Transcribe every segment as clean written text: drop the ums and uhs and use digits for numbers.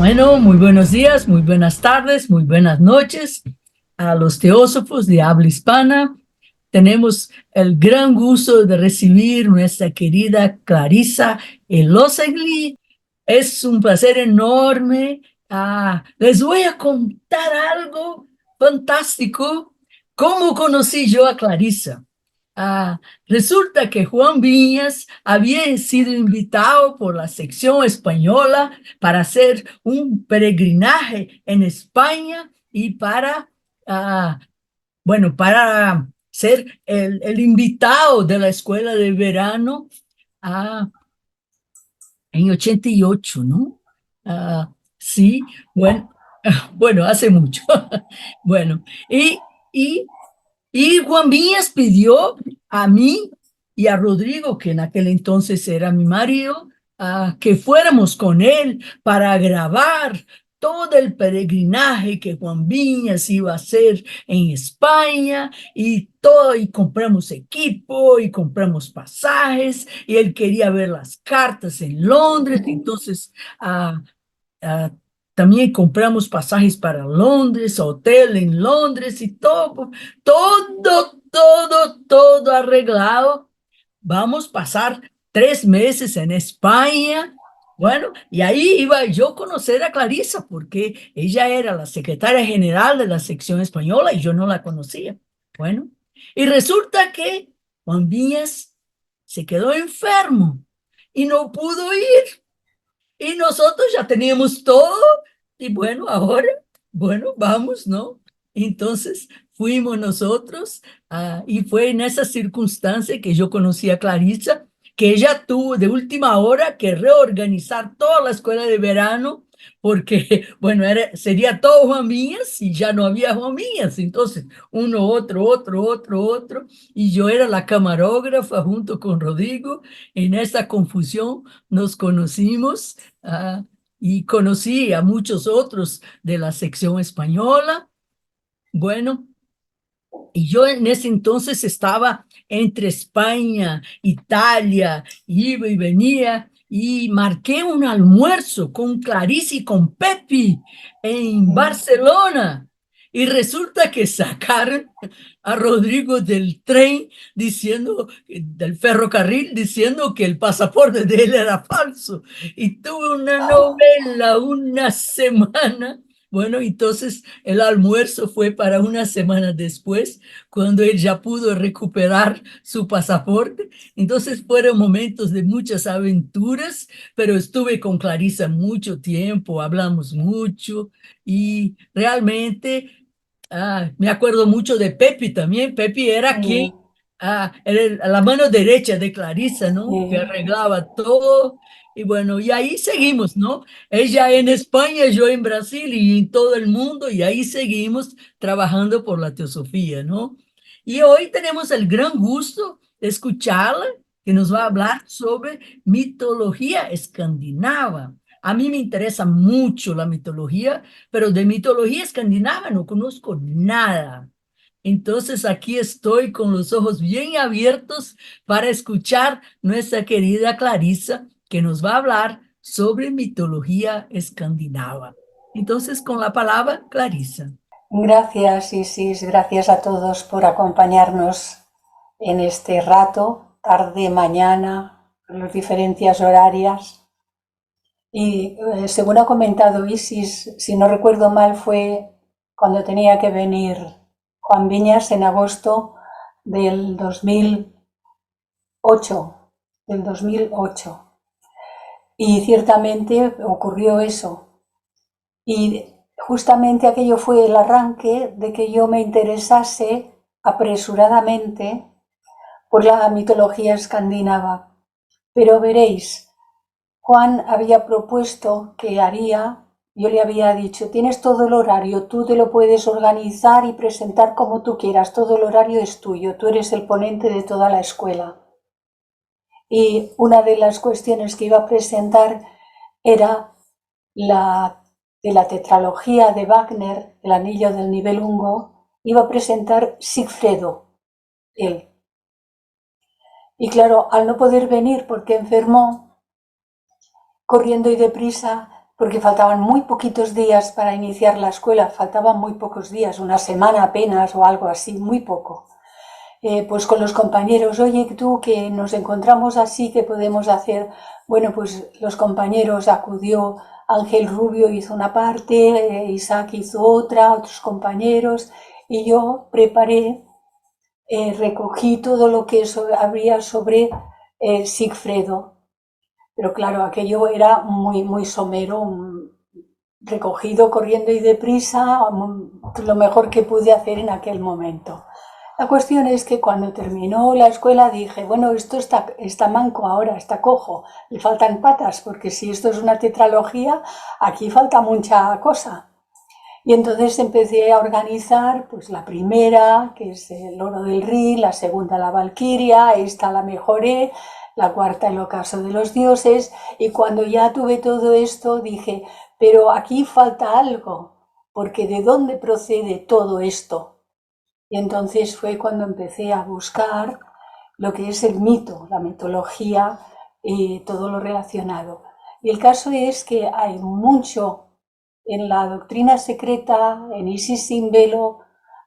Bueno, muy buenos días, muy buenas tardes, muy buenas noches a los teósofos de habla hispana. Tenemos el gran gusto de recibir nuestra querida Clarissa Elosegli. Es un placer enorme. Les voy a contar algo fantástico. ¿Cómo conocí yo a Clarissa? Resulta que Juan Viñas había sido invitado por la sección española para hacer un peregrinaje en España y ah, para ser el invitado de la escuela de verano ah, en 88, ¿no? Sí, bueno, bueno, hace mucho. Bueno, y y Juan Viñas pidió a mí y a Rodrigo, que en aquel entonces era mi marido, que fuéramos con él para grabar todo el peregrinaje que Juan Viñas iba a hacer en España y todo, y compramos equipo y compramos pasajes y él quería ver las cartas en Londres, entonces ah, Ah, también compramos pasajes para Londres, hotel en Londres y todo arreglado. Vamos a pasar 3 meses en España. Bueno, y ahí iba yo a conocer a Clarissa porque ella era la secretaria general de la sección española y yo no la conocía. Bueno, y resulta que Juan Vías se quedó enfermo y no pudo ir. Y nosotros ya teníamos todo y bueno, ahora, bueno, vamos, ¿no? Entonces fuimos nosotros y fue en esa circunstancia que yo conocí a Clarissa, que ella tuvo de última hora que reorganizar toda la escuela de verano porque, bueno, sería todo Juan Mías y ya no había Juan Mías. Entonces, uno, otro, y yo era la camarógrafa junto con Rodrigo. En esta confusión nos conocimos. Ah, y conocí a muchos otros de la sección española. Bueno, y yo en ese entonces estaba entre España, Italia, iba y venía, y marqué un almuerzo con Clarice y con Pepi en Barcelona. Y resulta que sacaron a Rodrigo del tren diciendo, del ferrocarril, diciendo que el pasaporte de él era falso. Y tuve una novela, una semana. Bueno, entonces el almuerzo fue para una semana después, cuando él ya pudo recuperar su pasaporte. Entonces fueron momentos de muchas aventuras, pero estuve con Clarissa mucho tiempo, hablamos mucho y realmente me acuerdo mucho de Pepi también. Pepi era quien, Sí, era la mano derecha de Clarissa, ¿no? Que sí. arreglaba todo. Y bueno, y ahí seguimos, ¿no? Ella en España, yo en Brasil y en todo el mundo, y ahí seguimos trabajando por la teosofía, ¿no? Y hoy tenemos el gran gusto de escucharla, que nos va a hablar sobre mitología escandinava. A mí me interesa mucho la mitología, pero de mitología escandinava no conozco nada. Entonces aquí estoy con los ojos bien abiertos para escuchar nuestra querida Clarissa, que nos va a hablar sobre mitología escandinava. Entonces, con la palabra, Clarissa. Gracias, Isis. Gracias a todos por acompañarnos en este rato, tarde, mañana, en las diferencias horarias. Y según ha comentado Isis, si no recuerdo mal, fue cuando tenía que venir Juan Viñas en agosto del 2008, del 2008. Y ciertamente ocurrió eso. Y justamente aquello fue el arranque de que yo me interesase apresuradamente por la mitología escandinava. Pero veréis, Juan había propuesto que haría, yo le había dicho, tienes todo el horario, tú te lo puedes organizar y presentar como tú quieras, todo el horario es tuyo, tú eres el ponente de toda la escuela. Y una de las cuestiones que iba a presentar era la de la tetralogía de Wagner, El anillo del Nibelungo, iba a presentar Sigfredo, él. Y claro, al no poder venir porque enfermó, corriendo y deprisa, porque faltaban muy poquitos días para iniciar la escuela, faltaban muy pocos días, una semana apenas o algo así, muy poco. Pues con los compañeros, oye, tú que nos encontramos así, ¿qué podemos hacer? Bueno, pues los compañeros acudió, Ángel Rubio hizo una parte, Isaac hizo otra, otros compañeros, y yo preparé, recogí todo lo que había sobre Sigfredo. Pero claro, aquello era muy, muy somero, recogido corriendo y deprisa, lo mejor que pude hacer en aquel momento. La cuestión es que cuando terminó la escuela dije, bueno, esto está manco ahora, está cojo, le faltan patas, porque si esto es una tetralogía, aquí falta mucha cosa. Y entonces empecé a organizar, pues la primera, que es el Oro del Rin, la segunda la Valquiria, esta la mejoré, la cuarta el Ocaso de los Dioses, y cuando ya tuve todo esto dije, pero aquí falta algo, porque ¿de dónde procede todo esto? Y entonces fue cuando empecé a buscar lo que es el mito, la mitología y todo lo relacionado. Y el caso es que hay mucho en la doctrina secreta, en Isis sin velo,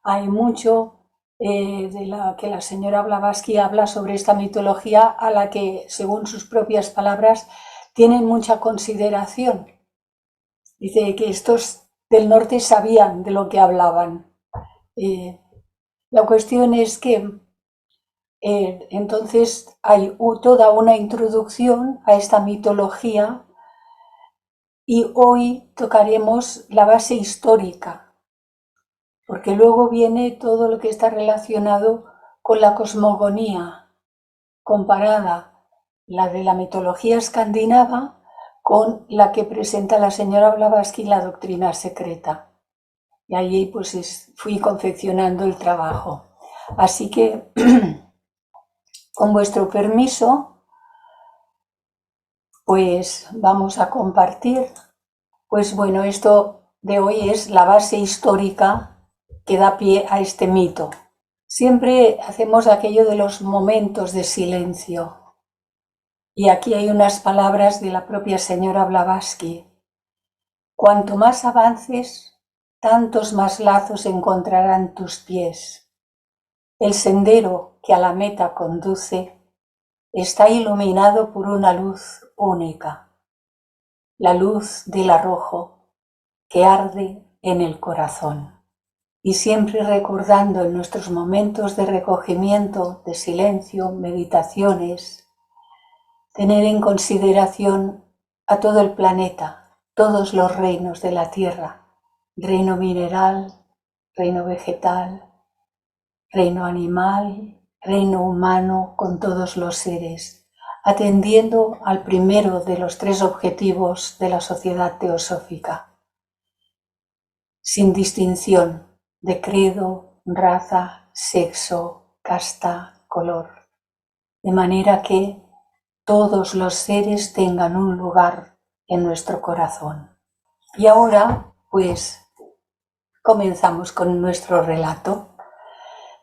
hay mucho de la que la señora Blavatsky habla sobre esta mitología a la que, según sus propias palabras, tienen mucha consideración. Dice que estos del norte sabían de lo que hablaban. La cuestión es que entonces hay toda una introducción a esta mitología y hoy tocaremos la base histórica, porque luego viene todo lo que está relacionado con la cosmogonía comparada, la de la mitología escandinava con la que presenta la señora Blavatsky, la doctrina secreta. Y allí pues fui confeccionando el trabajo. Así que, con vuestro permiso, pues vamos a compartir. Pues bueno, esto de hoy es la base histórica que da pie a este mito. Siempre hacemos aquello de los momentos de silencio. Y aquí hay unas palabras de la propia señora Blavatsky. Cuanto más avances, tantos más lazos encontrarán tus pies. El sendero que a la meta conduce está iluminado por una luz única, la luz del arrojo que arde en el corazón. Y siempre recordando en nuestros momentos de recogimiento, de silencio, meditaciones, tener en consideración a todo el planeta, todos los reinos de la tierra, reino mineral, reino vegetal, reino animal, reino humano, con todos los seres, atendiendo al primero de los tres objetivos de la sociedad teosófica, sin distinción de credo, raza, sexo, casta, color, de manera que todos los seres tengan un lugar en nuestro corazón. Y ahora, pues, comenzamos con nuestro relato.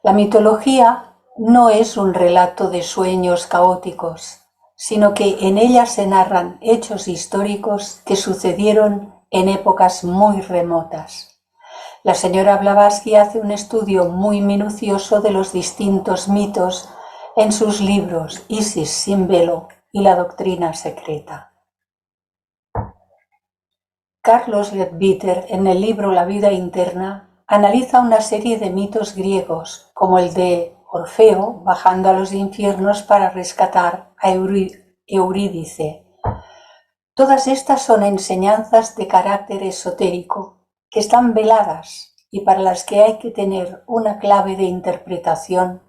La mitología no es un relato de sueños caóticos, sino que en ella se narran hechos históricos que sucedieron en épocas muy remotas. La señora Blavatsky hace un estudio muy minucioso de los distintos mitos en sus libros Isis sin velo y la doctrina secreta. Carlos Leadbeater, en el libro La vida interna, analiza una serie de mitos griegos, como el de Orfeo bajando a los infiernos para rescatar a Eurídice. Todas estas son enseñanzas de carácter esotérico que están veladas y para las que hay que tener una clave de interpretación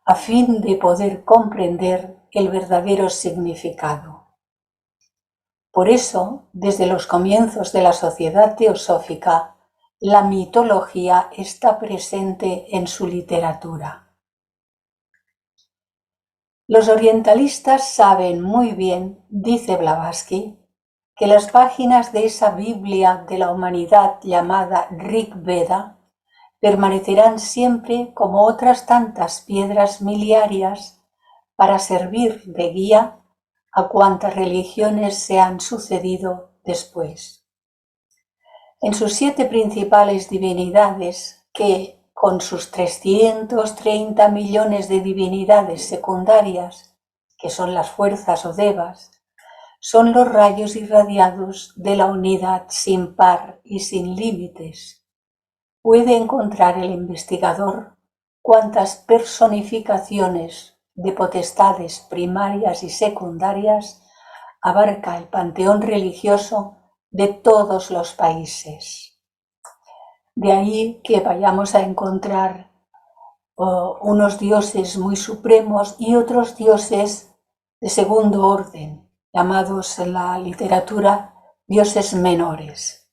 a fin de poder comprender el verdadero significado. Por eso, desde los comienzos de la sociedad teosófica, la mitología está presente en su literatura. Los orientalistas saben muy bien, dice Blavatsky, que las páginas de esa Biblia de la humanidad llamada Rig Veda permanecerán siempre como otras tantas piedras miliarias para servir de guía a cuantas religiones se han sucedido después. En sus 7 principales divinidades, que con sus 330 millones de divinidades secundarias, que son las fuerzas o devas, son los rayos irradiados de la unidad sin par y sin límites. Puede encontrar el investigador cuantas personificaciones de potestades primarias y secundarias abarca el panteón religioso de todos los países. De ahí que vayamos a encontrar unos dioses muy supremos y otros dioses de segundo orden, llamados en la literatura dioses menores.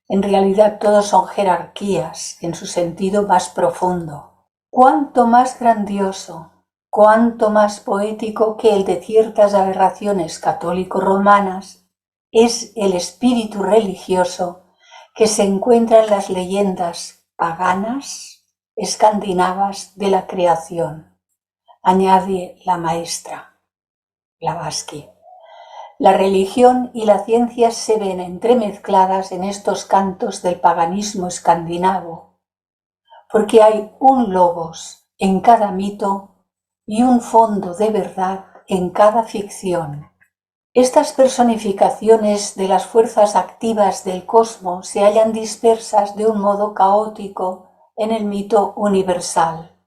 En realidad todos son jerarquías en su sentido más profundo. Cuánto más grandioso, cuánto más poético que el de ciertas aberraciones católico-romanas es el espíritu religioso que se encuentra en las leyendas paganas escandinavas de la creación, añade la maestra Blavatsky. La religión y la ciencia se ven entremezcladas en estos cantos del paganismo escandinavo, porque hay un logos en cada mito y un fondo de verdad en cada ficción. Estas personificaciones de las fuerzas activas del cosmos se hallan dispersas de un modo caótico en el mito universal,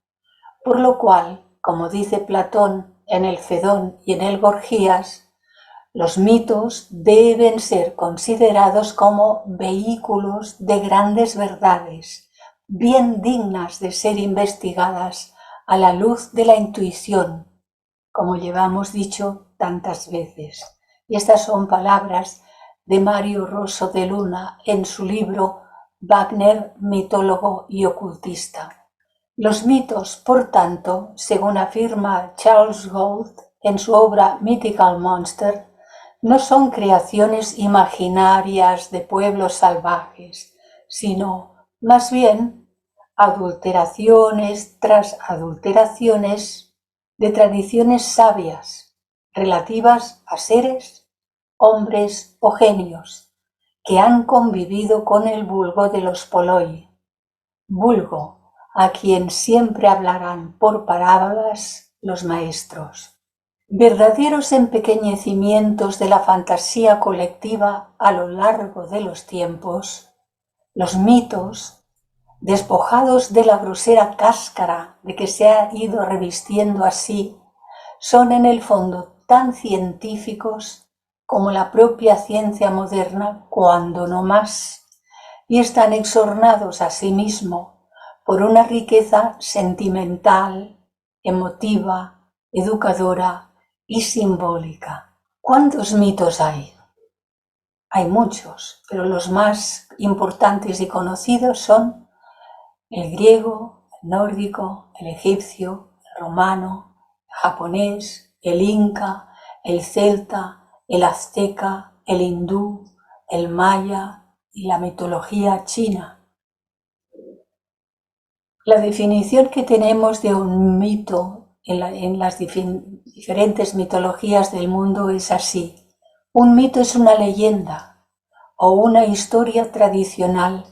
por lo cual, como dice Platón en el Fedón y en el Gorgías, los mitos deben ser considerados como vehículos de grandes verdades, bien dignas de ser investigadas a la luz de la intuición, como llevamos dicho tantas veces. Y estas son palabras de Mario Rosso de Luna en su libro Wagner, mitólogo y ocultista. Los mitos, por tanto, según afirma Charles Gould en su obra Mythical Monster, no son creaciones imaginarias de pueblos salvajes, sino, más bien, adulteraciones tras adulteraciones de tradiciones sabias relativas a seres, hombres o genios que han convivido con el vulgo de los poloi, vulgo a quien siempre hablarán por parábolas los maestros. Verdaderos empequeñecimientos de la fantasía colectiva a lo largo de los tiempos, los mitos, despojados de la grosera cáscara de que se ha ido revistiendo así, son en el fondo tan científicos como la propia ciencia moderna, cuando no más, y están exornados asimismo por una riqueza sentimental, emotiva, educadora y simbólica. ¿Cuántos mitos hay? Hay muchos, pero los más importantes y conocidos son el griego, el nórdico, el egipcio, el romano, el japonés, el inca, el celta, el azteca, el hindú, el maya y la mitología china. La definición que tenemos de un mito en las diferentes mitologías del mundo es así. Un mito es una leyenda o una historia tradicional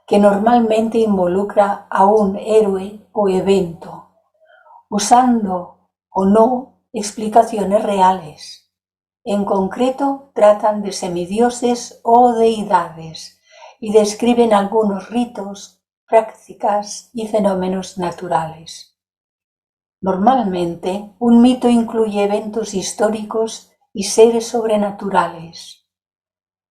que normalmente involucra a un héroe o evento, usando o no explicaciones reales. En concreto, tratan de semidioses o deidades y describen algunos ritos, prácticas y fenómenos naturales. Normalmente, un mito incluye eventos históricos y seres sobrenaturales.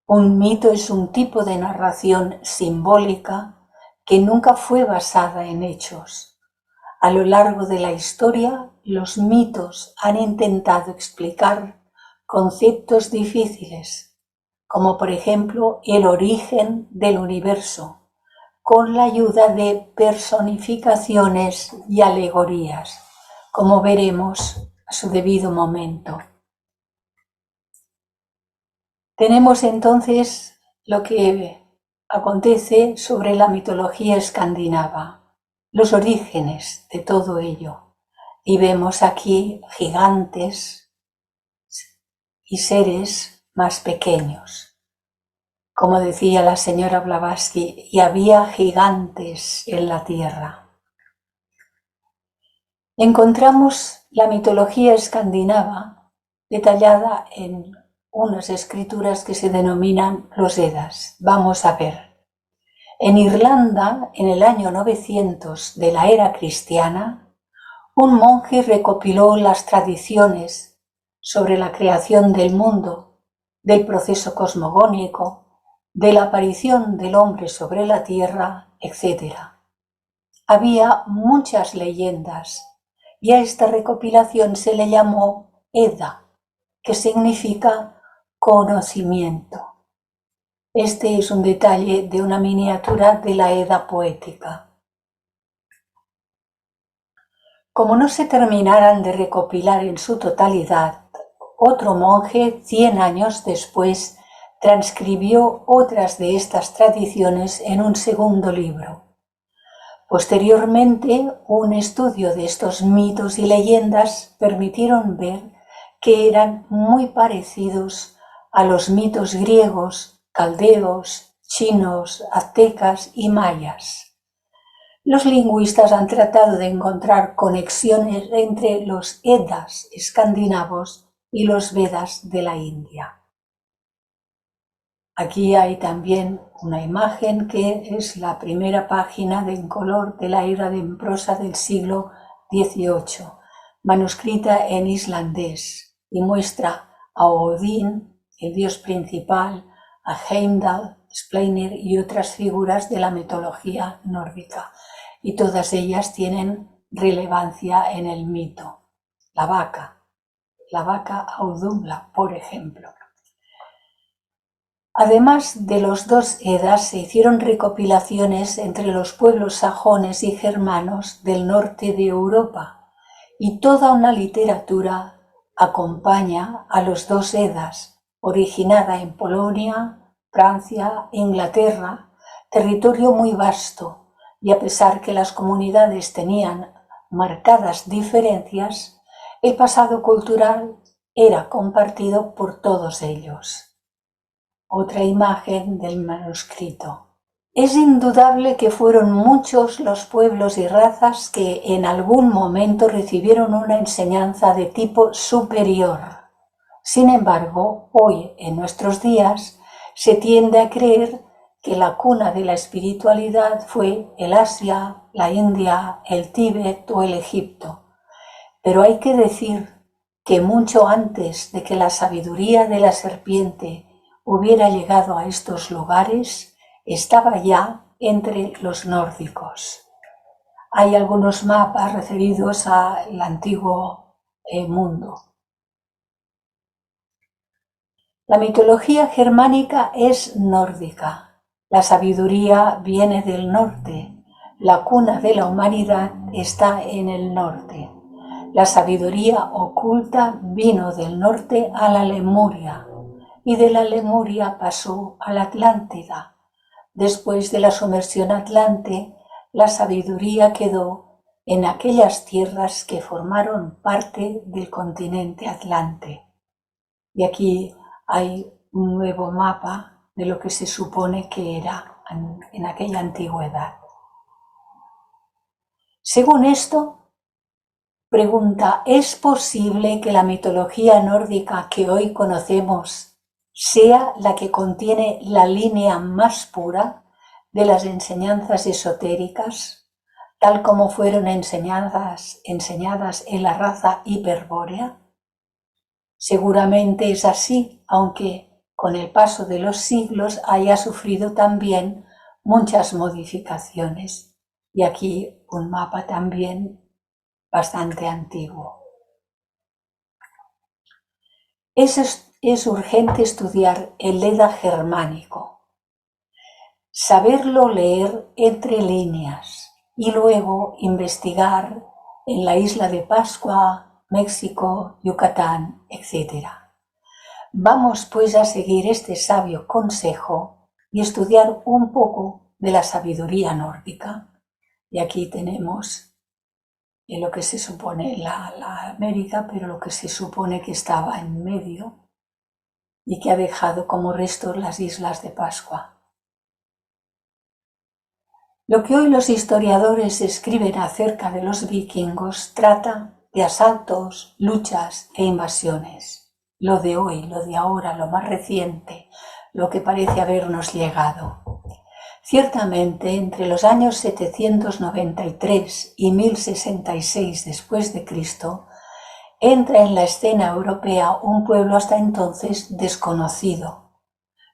Un mito es un tipo de narración simbólica que nunca fue basada en hechos. A lo largo de la historia, los mitos han intentado explicar conceptos difíciles, como por ejemplo el origen del universo, con la ayuda de personificaciones y alegorías, como veremos a su debido momento. Tenemos entonces lo que acontece sobre la mitología escandinava, los orígenes de todo ello. Y vemos aquí gigantes y seres más pequeños. Como decía la señora Blavatsky, y había gigantes en la tierra. Encontramos la mitología escandinava detallada en unas escrituras que se denominan los Edas. Vamos a ver. En Irlanda, en el año 900 de la era cristiana, un monje recopiló las tradiciones sobre la creación del mundo, del proceso cosmogónico, de la aparición del hombre sobre la tierra, etc. Había muchas leyendas y a esta recopilación se le llamó Edda, que significa conocimiento. Este es un detalle de una miniatura de la Edda poética. Como no se terminaran de recopilar en su totalidad, otro monje, 100 años después, transcribió otras de estas tradiciones en un segundo libro. Posteriormente, un estudio de estos mitos y leyendas permitieron ver que eran muy parecidos a los mitos griegos, caldeos, chinos, aztecas y mayas. Los lingüistas han tratado de encontrar conexiones entre los Eddas escandinavos y los Vedas de la India. Aquí hay también una imagen que es la primera página en color de la era en prosa del siglo XVIII, manuscrita en islandés, y muestra a Odín, el dios principal, a Heimdall, Sleipnir y otras figuras de la mitología nórdica, y todas ellas tienen relevancia en el mito. La vaca Audhumla, por ejemplo. Además de los dos Edas, se hicieron recopilaciones entre los pueblos sajones y germanos del norte de Europa, y toda una literatura acompaña a los dos Edas, originada en Polonia, Francia, Inglaterra, territorio muy vasto, y a pesar que las comunidades tenían marcadas diferencias, el pasado cultural era compartido por todos ellos. Otra imagen del manuscrito. Es indudable que fueron muchos los pueblos y razas que en algún momento recibieron una enseñanza de tipo superior. Sin embargo, hoy, en nuestros días, se tiende a creer que la cuna de la espiritualidad fue el Asia, la India, el Tíbet o el Egipto. Pero hay que decir que mucho antes de que la sabiduría de la serpiente hubiera llegado a estos lugares, estaba ya entre los nórdicos. Hay algunos mapas referidos al antiguo mundo. La mitología germánica es nórdica. La sabiduría viene del norte. La cuna de la humanidad está en el norte. La sabiduría oculta vino del norte a la Lemuria, y de la Lemuria pasó a la Atlántida. Después de la sumersión atlante, la sabiduría quedó en aquellas tierras que formaron parte del continente Atlante. Y aquí hay un nuevo mapa de lo que se supone que era en aquella antigüedad. Según esto, pregunta, ¿es posible que la mitología nórdica que hoy conocemos sea la que contiene la línea más pura de las enseñanzas esotéricas, tal como fueron enseñadas en la raza hiperbórea? Seguramente es así, aunque con el paso de los siglos haya sufrido también muchas modificaciones. Y aquí un mapa también bastante antiguo. Es urgente estudiar el Edda germánico, saberlo leer entre líneas y luego investigar en la isla de Pascua, México, Yucatán, etc. Vamos pues a seguir este sabio consejo y estudiar un poco de la sabiduría nórdica. Y aquí tenemos lo que se supone la América, pero lo que se supone que estaba en medio y que ha dejado como resto las Islas de Pascua. Lo que hoy los historiadores escriben acerca de los vikingos trata de asaltos, luchas e invasiones. Lo de hoy, lo de ahora, lo más reciente, lo que parece habernos llegado. Ciertamente, entre los años 793 y 1066 después de Cristo, entra en la escena europea un pueblo hasta entonces desconocido,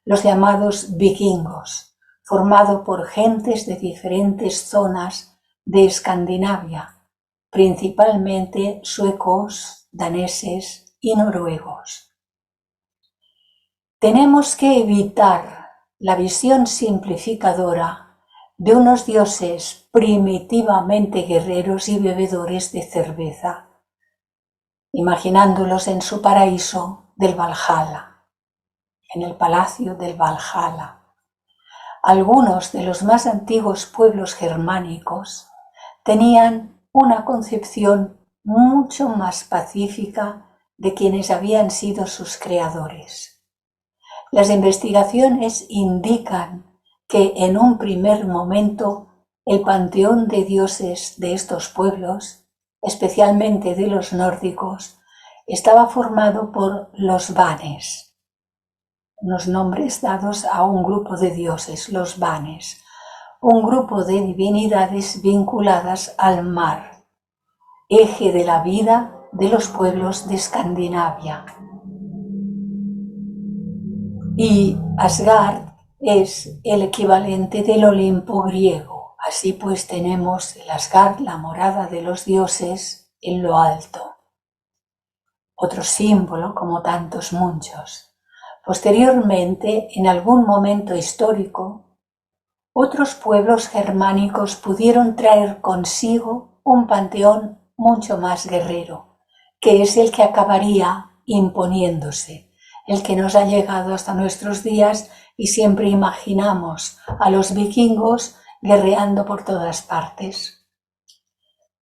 los llamados vikingos, formado por gentes de diferentes zonas de Escandinavia, principalmente suecos, daneses y noruegos. Tenemos que evitar la visión simplificadora de unos dioses primitivamente guerreros y bebedores de cerveza, imaginándolos en su paraíso del Valhalla, en el palacio del Valhalla. Algunos de los más antiguos pueblos germánicos tenían una concepción mucho más pacífica de quienes habían sido sus creadores. Las investigaciones indican que en un primer momento el panteón de dioses de estos pueblos, especialmente de los nórdicos, estaba formado por los vanes, unos nombres dados a un grupo de dioses, los vanes, un grupo de divinidades vinculadas al mar, eje de la vida de los pueblos de Escandinavia. Y Asgard es el equivalente del Olimpo griego. Así pues tenemos el Asgard, la morada de los dioses, en lo alto. Otro símbolo, como tantos muchos. Posteriormente, en algún momento histórico, otros pueblos germánicos pudieron traer consigo un panteón mucho más guerrero, que es el que acabaría imponiéndose, el que nos ha llegado hasta nuestros días y siempre imaginamos a los vikingos guerreando por todas partes.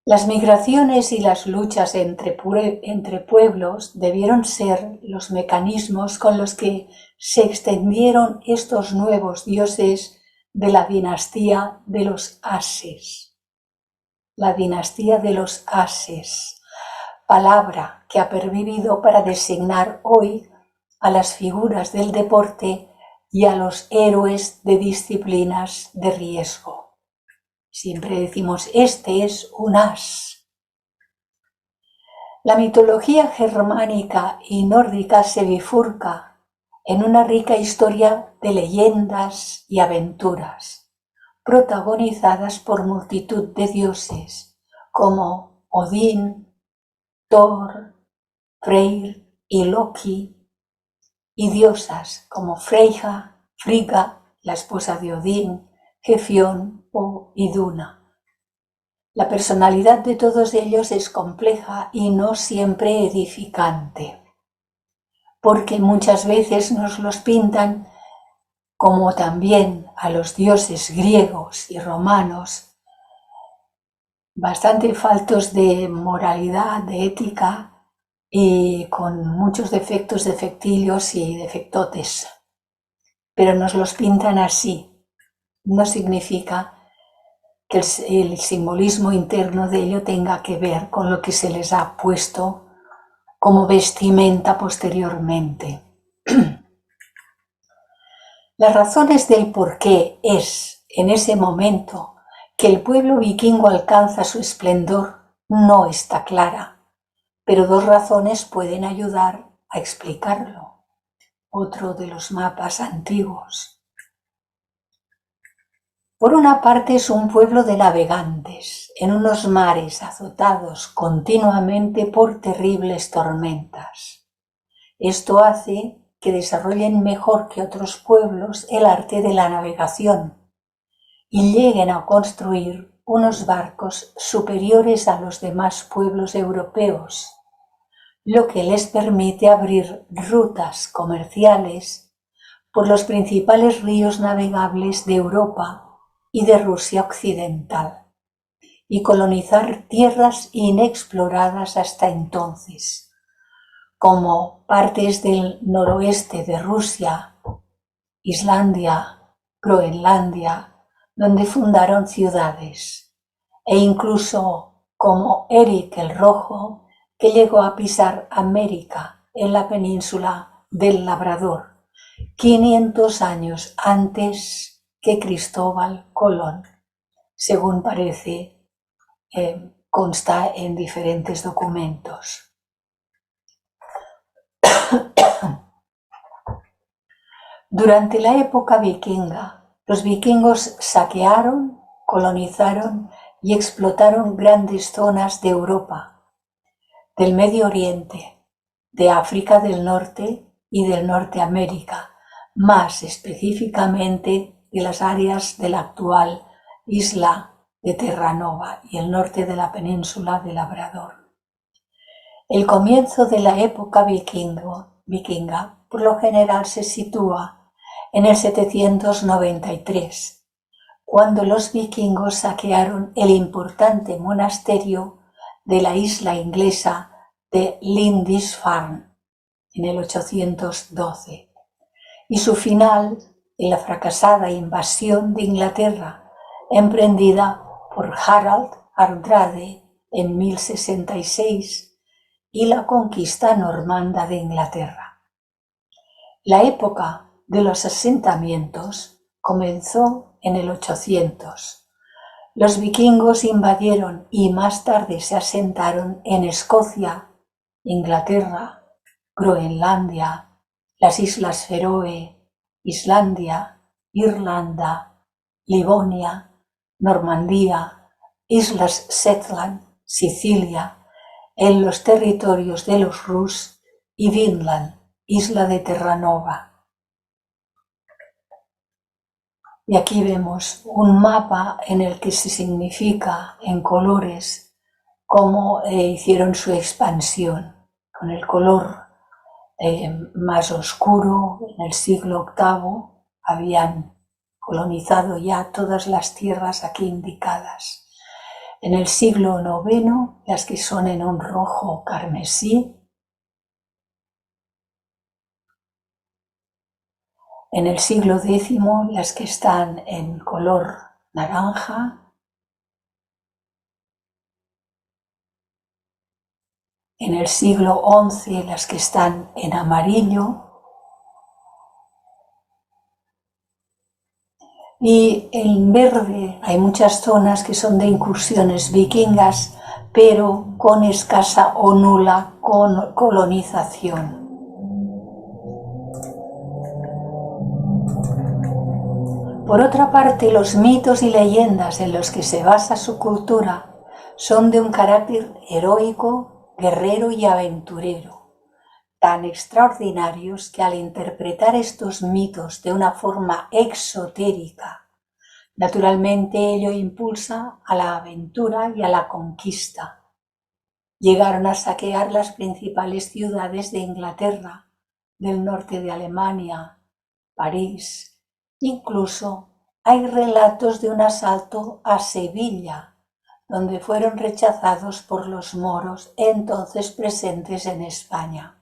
Las migraciones y las luchas entre pueblos debieron ser los mecanismos con los que se extendieron estos nuevos dioses de la dinastía de los Ases. La dinastía de los Ases, palabra que ha pervivido para designar hoy a las figuras del deporte y a los héroes de disciplinas de riesgo. Siempre decimos, este es un as. La mitología germánica y nórdica se bifurca en una rica historia de leyendas y aventuras, protagonizadas por multitud de dioses como Odín, Thor, Freyr y Loki, y diosas como Freyja, Frigga, la esposa de Odín, Gefión o Iduna. La personalidad de todos ellos es compleja y no siempre edificante, porque muchas veces nos los pintan como también a los dioses griegos y romanos, bastante faltos de moralidad, de ética y con muchos defectos, defectillos y defectotes. Pero nos los pintan así. No significa que el simbolismo interno de ello tenga que ver con lo que se les ha puesto como vestimenta posteriormente. Las razones del por qué es en ese momento que el pueblo vikingo alcanza su esplendor no está clara, pero dos razones pueden ayudar a explicarlo. Otro de los mapas antiguos. Por una parte es un pueblo de navegantes, en unos mares azotados continuamente por terribles tormentas. Esto hace que desarrollen mejor que otros pueblos el arte de la navegación y lleguen a construir unos barcos superiores a los demás pueblos europeos, lo que les permite abrir rutas comerciales por los principales ríos navegables de Europa y de Rusia occidental, y colonizar tierras inexploradas hasta entonces, como partes del noroeste de Rusia, Islandia, Groenlandia, donde fundaron ciudades, e incluso como Eric el Rojo, que llegó a pisar América en la península del Labrador, 500 años antes que Cristóbal Colón, según parece consta en diferentes documentos. Durante la época vikinga, los vikingos saquearon, colonizaron y explotaron grandes zonas de Europa, del Medio Oriente, de África del Norte y del Norteamérica, más específicamente de las áreas de la actual isla de Terranova y el norte de la península de Labrador. El comienzo de la época vikinga por lo general se sitúa en el 793, cuando los vikingos saquearon el importante monasterio de la isla inglesa de Lindisfarne en el 812, y su final en la fracasada invasión de Inglaterra emprendida por Harald Hardrade en 1066 y la conquista normanda de Inglaterra. La época de los asentamientos comenzó en el 800. Los vikingos invadieron y más tarde se asentaron en Escocia, Inglaterra, Groenlandia, las Islas Feroe, Islandia, Irlanda, Livonia, Normandía, Islas Shetland, Sicilia, en los territorios de los Rus y Vinland, isla de Terranova. Y aquí vemos un mapa en el que se significa en colores cómo hicieron su expansión, con el color más oscuro. En el siglo VIII habían colonizado ya todas las tierras aquí indicadas. En el siglo IX, las que son en un rojo carmesí. En el siglo X, las que están en color naranja. En el siglo XI, las que están en amarillo. Y en verde hay muchas zonas que son de incursiones vikingas, pero con escasa o nula colonización. Por otra parte, los mitos y leyendas en los que se basa su cultura son de un carácter heroico, guerrero y aventurero, tan extraordinarios que al interpretar estos mitos de una forma exotérica, naturalmente ello impulsa a la aventura y a la conquista. Llegaron a saquear las principales ciudades de Inglaterra, del norte de Alemania, París. Incluso hay relatos de un asalto a Sevilla, donde fueron rechazados por los moros entonces presentes en España.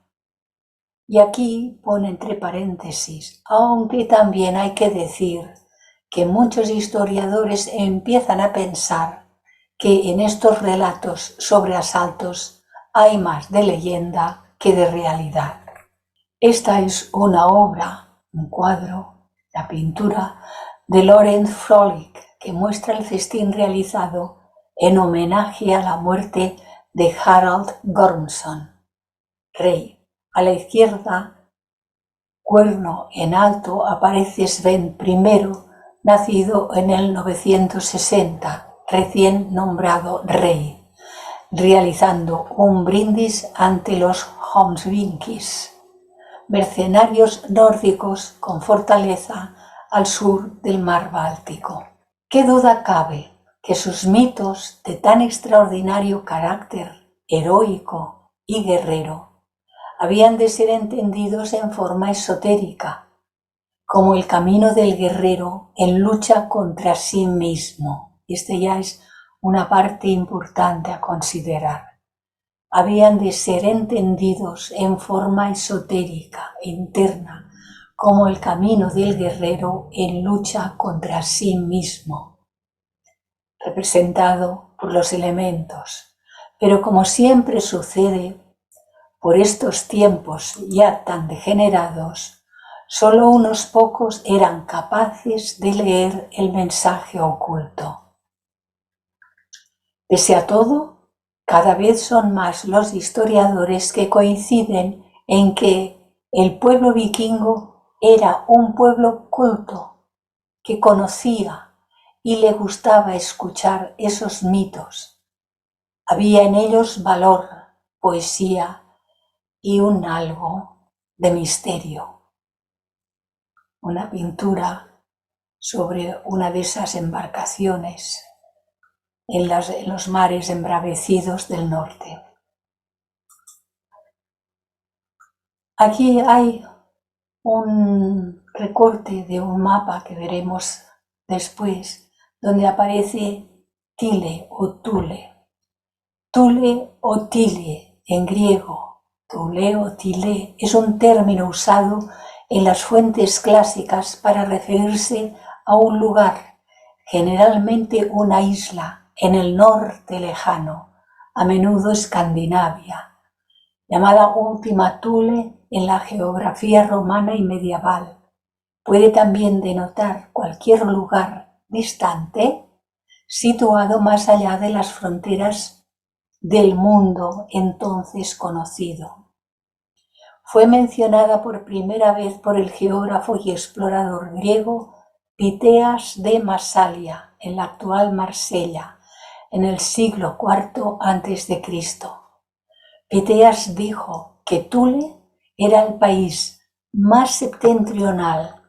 Y aquí pone entre paréntesis, aunque también hay que decir que muchos historiadores empiezan a pensar que en estos relatos sobre asaltos hay más de leyenda que de realidad. Esta es una obra, un cuadro, la pintura de Laurent Froelich, que muestra el festín realizado en homenaje a la muerte de Harald Gormson, rey. A la izquierda, cuerno en alto, aparece Sven I, nacido en el 960, recién nombrado rey, realizando un brindis ante los Homsvinkis, mercenarios nórdicos con fortaleza al sur del mar Báltico. ¿Qué duda cabe que sus mitos de tan extraordinario carácter heroico y guerrero habían de ser entendidos en forma esotérica, como el camino del guerrero en lucha contra sí mismo? Este ya es una parte importante a considerar. habían de ser entendidos en forma esotérica, interna, como el camino del guerrero en lucha contra sí mismo, representado por los elementos. Pero como siempre sucede, por estos tiempos ya tan degenerados, solo unos pocos eran capaces de leer el mensaje oculto. Pese a todo, cada vez son más los historiadores que coinciden en que el pueblo vikingo era un pueblo culto, que conocía y le gustaba escuchar esos mitos. Había en ellos valor, poesía y un algo de misterio. Una pintura sobre una de esas embarcaciones en los mares embravecidos del norte. Aquí hay un recorte de un mapa que veremos después, donde aparece Tile o Tule. Tule o Tile en griego, Tule o Tile, es un término usado en las fuentes clásicas para referirse a un lugar, generalmente una isla, en el norte lejano, a menudo Escandinavia, llamada Ultima Thule en la geografía romana y medieval. Puede también denotar cualquier lugar distante situado más allá de las fronteras del mundo entonces conocido. Fue mencionada por primera vez por el geógrafo y explorador griego Piteas de Masalia, en la actual Marsella, en el siglo IV a.C. Piteas dijo que Thule era el país más septentrional,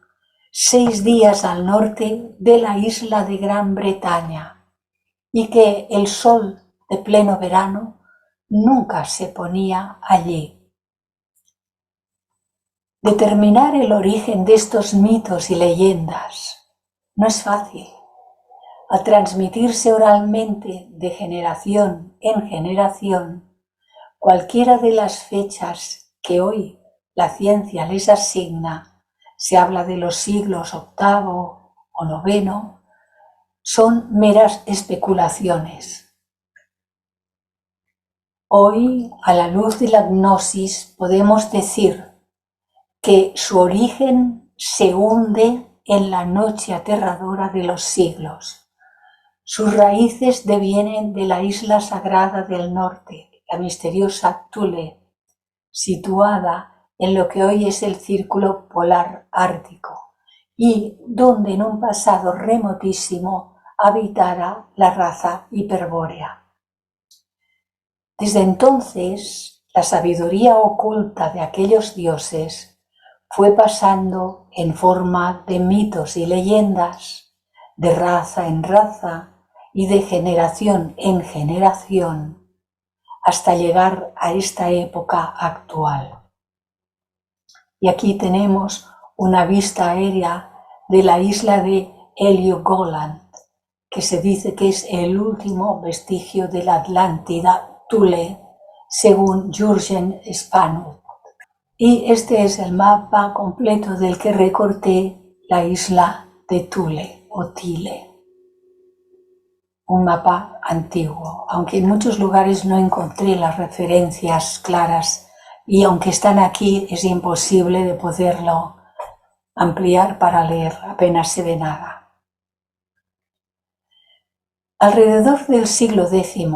6 días al norte de la isla de Gran Bretaña, y que el sol de pleno verano nunca se ponía allí. Determinar el origen de estos mitos y leyendas no es fácil. Al transmitirse oralmente de generación en generación, cualquiera de las fechas que hoy la ciencia les asigna, se habla de los siglos VIII o IX, son meras especulaciones. Hoy, a la luz de la gnosis, podemos decir que su origen se hunde en la noche aterradora de los siglos. Sus raíces devienen de la isla sagrada del norte, la misteriosa Thule, situada en lo que hoy es el círculo polar ártico, y donde en un pasado remotísimo habitara la raza hiperbórea. Desde entonces, la sabiduría oculta de aquellos dioses fue pasando en forma de mitos y leyendas, de raza en raza y de generación en generación, hasta llegar a esta época actual. Y aquí tenemos una vista aérea de la isla de Heliogoland, que se dice que es el último vestigio de la Atlántida Thule, según Jürgen Spanum. Y este es el mapa completo del que recorté la isla de Thule o Tile. Un mapa antiguo, aunque en muchos lugares no encontré las referencias claras y aunque están aquí es imposible de poderlo ampliar para leer, apenas se ve nada. Alrededor del siglo X,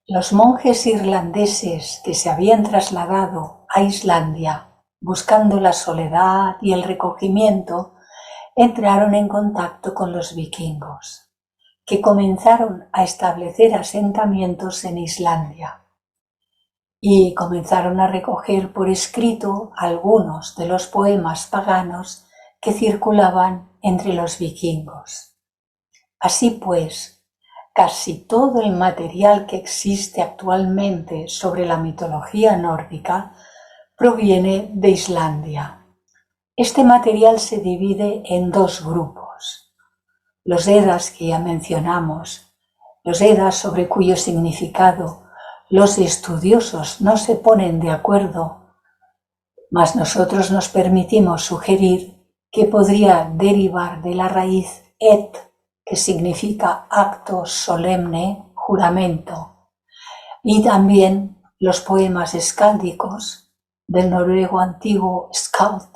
los monjes irlandeses que se habían trasladado a Islandia buscando la soledad y el recogimiento entraron en contacto con los vikingos, que comenzaron a establecer asentamientos en Islandia y comenzaron a recoger por escrito algunos de los poemas paganos que circulaban entre los vikingos. Así pues, casi todo el material que existe actualmente sobre la mitología nórdica proviene de Islandia. Este material se divide en 2 grupos. Los Eddas que ya mencionamos, los Eddas sobre cuyo significado los estudiosos no se ponen de acuerdo, mas nosotros nos permitimos sugerir que podría derivar de la raíz et, que significa acto solemne, juramento, y también los poemas escáldicos del noruego antiguo skald,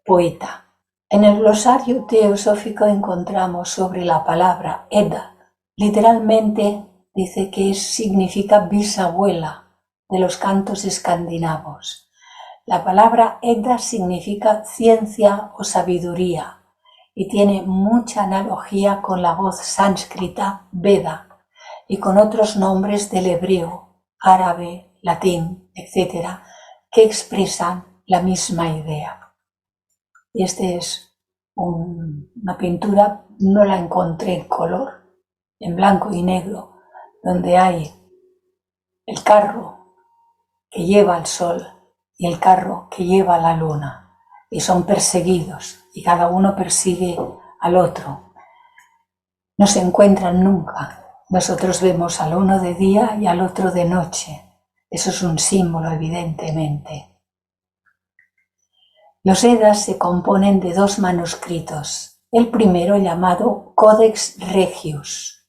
poeta. En el glosario teosófico encontramos sobre la palabra Edda, literalmente dice que significa bisabuela de los cantos escandinavos. La palabra Edda significa ciencia o sabiduría y tiene mucha analogía con la voz sánscrita Veda y con otros nombres del hebreo, árabe, latín, etc., que expresan la misma idea. Este es una pintura, no la encontré en color, en blanco y negro, donde hay el carro que lleva al sol y el carro que lleva a la luna, y son perseguidos, y cada uno persigue al otro. No se encuentran nunca. Nosotros vemos al uno de día y al otro de noche. Eso es un símbolo, evidentemente. Los Eddas se componen de dos manuscritos. El primero, llamado Codex Regius,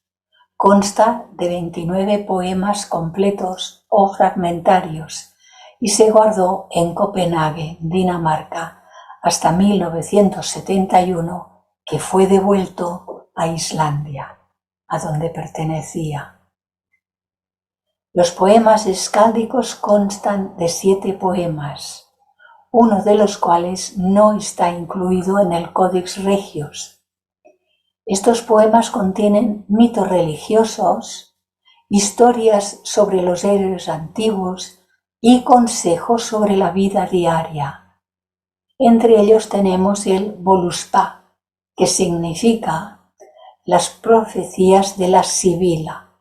consta de 29 poemas completos o fragmentarios y se guardó en Copenhague, Dinamarca, hasta 1971, que fue devuelto a Islandia, a donde pertenecía. Los poemas escáldicos constan de 7 poemas, uno de los cuales no está incluido en el Codex Regius. Estos poemas contienen mitos religiosos, historias sobre los héroes antiguos y consejos sobre la vida diaria. Entre ellos tenemos el Voluspa, que significa las profecías de la Sibila,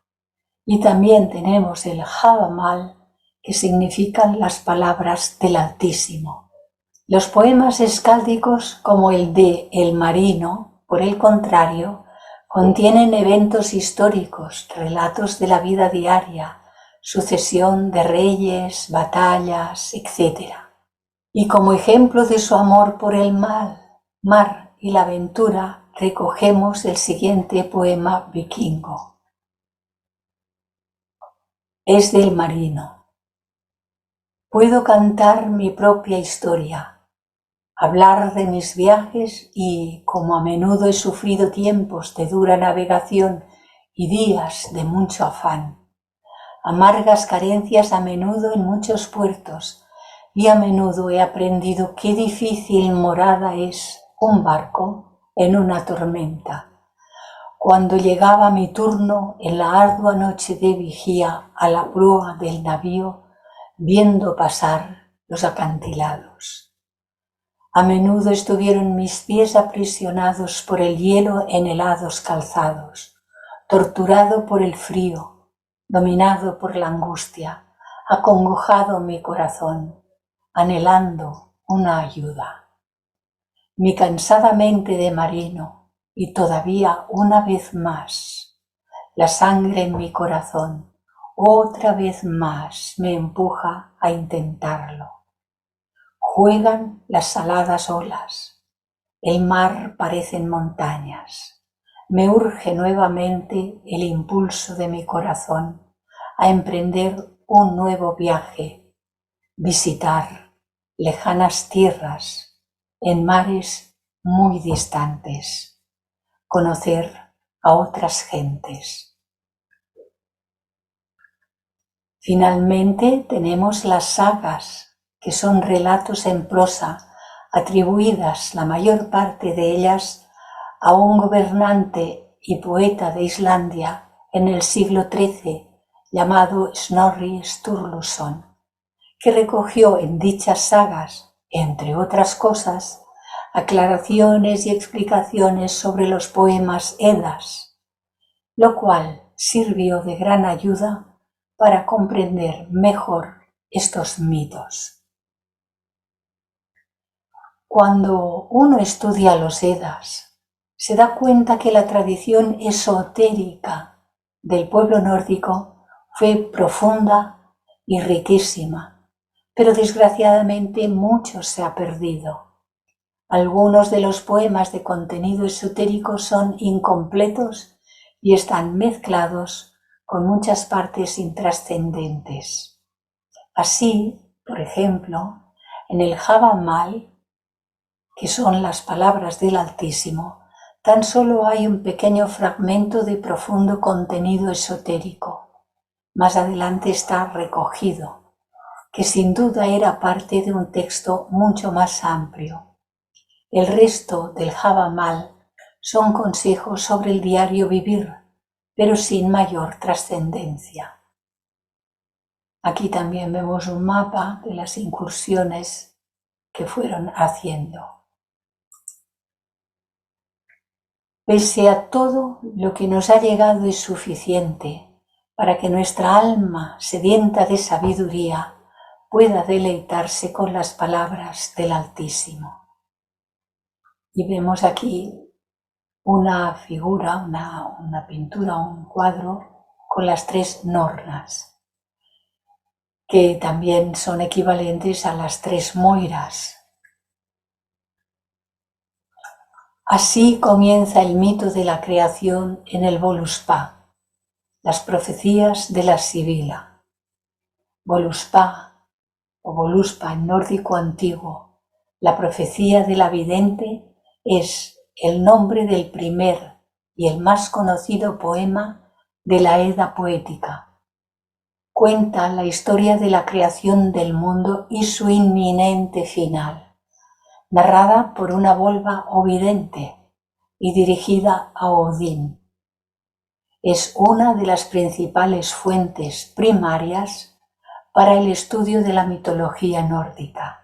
y también tenemos el Havamal, que significan las palabras del Altísimo. Los poemas escáldicos, como el de El Marino, por el contrario, contienen eventos históricos, relatos de la vida diaria, sucesión de reyes, batallas, etc. Y como ejemplo de su amor por el mar y la aventura, recogemos el siguiente poema vikingo. Es del Marino. Puedo cantar mi propia historia, hablar de mis viajes y, como a menudo he sufrido tiempos de dura navegación y días de mucho afán, amargas carencias a menudo en muchos puertos, y a menudo he aprendido qué difícil morada es un barco en una tormenta. Cuando llegaba mi turno en la ardua noche de vigía a la proa del navío, viendo pasar los acantilados. A menudo estuvieron mis pies aprisionados por el hielo en helados calzados, torturado por el frío, dominado por la angustia, acongojado mi corazón, anhelando una ayuda. Mi cansada mente de marino, y todavía una vez más, la sangre en mi corazón, otra vez más me empuja a intentarlo. Juegan las saladas olas, el mar parecen montañas. Me urge nuevamente el impulso de mi corazón a emprender un nuevo viaje, visitar lejanas tierras en mares muy distantes, conocer a otras gentes. Finalmente tenemos las sagas, que son relatos en prosa, atribuidas la mayor parte de ellas a un gobernante y poeta de Islandia en el siglo XIII llamado Snorri Sturluson, que recogió en dichas sagas, entre otras cosas, aclaraciones y explicaciones sobre los poemas Eddas, lo cual sirvió de gran ayuda para comprender mejor estos mitos. Cuando uno estudia los Eddas, se da cuenta que la tradición esotérica del pueblo nórdico fue profunda y riquísima, pero desgraciadamente mucho se ha perdido. Algunos de los poemas de contenido esotérico son incompletos y están mezclados con muchas partes intrascendentes. Así, por ejemplo, en el Javamal, que son las palabras del Altísimo, tan solo hay un pequeño fragmento de profundo contenido esotérico. Más adelante está recogido, que sin duda era parte de un texto mucho más amplio. El resto del Javamal son consejos sobre el diario vivir, pero sin mayor trascendencia. Aquí también vemos un mapa de las incursiones que fueron haciendo. Pese a todo, lo que nos ha llegado es suficiente para que nuestra alma sedienta de sabiduría pueda deleitarse con las palabras del Altísimo. Y vemos aquí una figura, una pintura, un cuadro con las tres nornas, que también son equivalentes a las tres moiras. Así comienza el mito de la creación en el Voluspa, las profecías de la Sibila. Voluspa o Voluspa en nórdico antiguo, la profecía de la vidente, es el nombre del primer y el más conocido poema de la Edda poética. Cuenta la historia de la creación del mundo y su inminente final, narrada por una volva o vidente y dirigida a Odín. Es una de las principales fuentes primarias para el estudio de la mitología nórdica.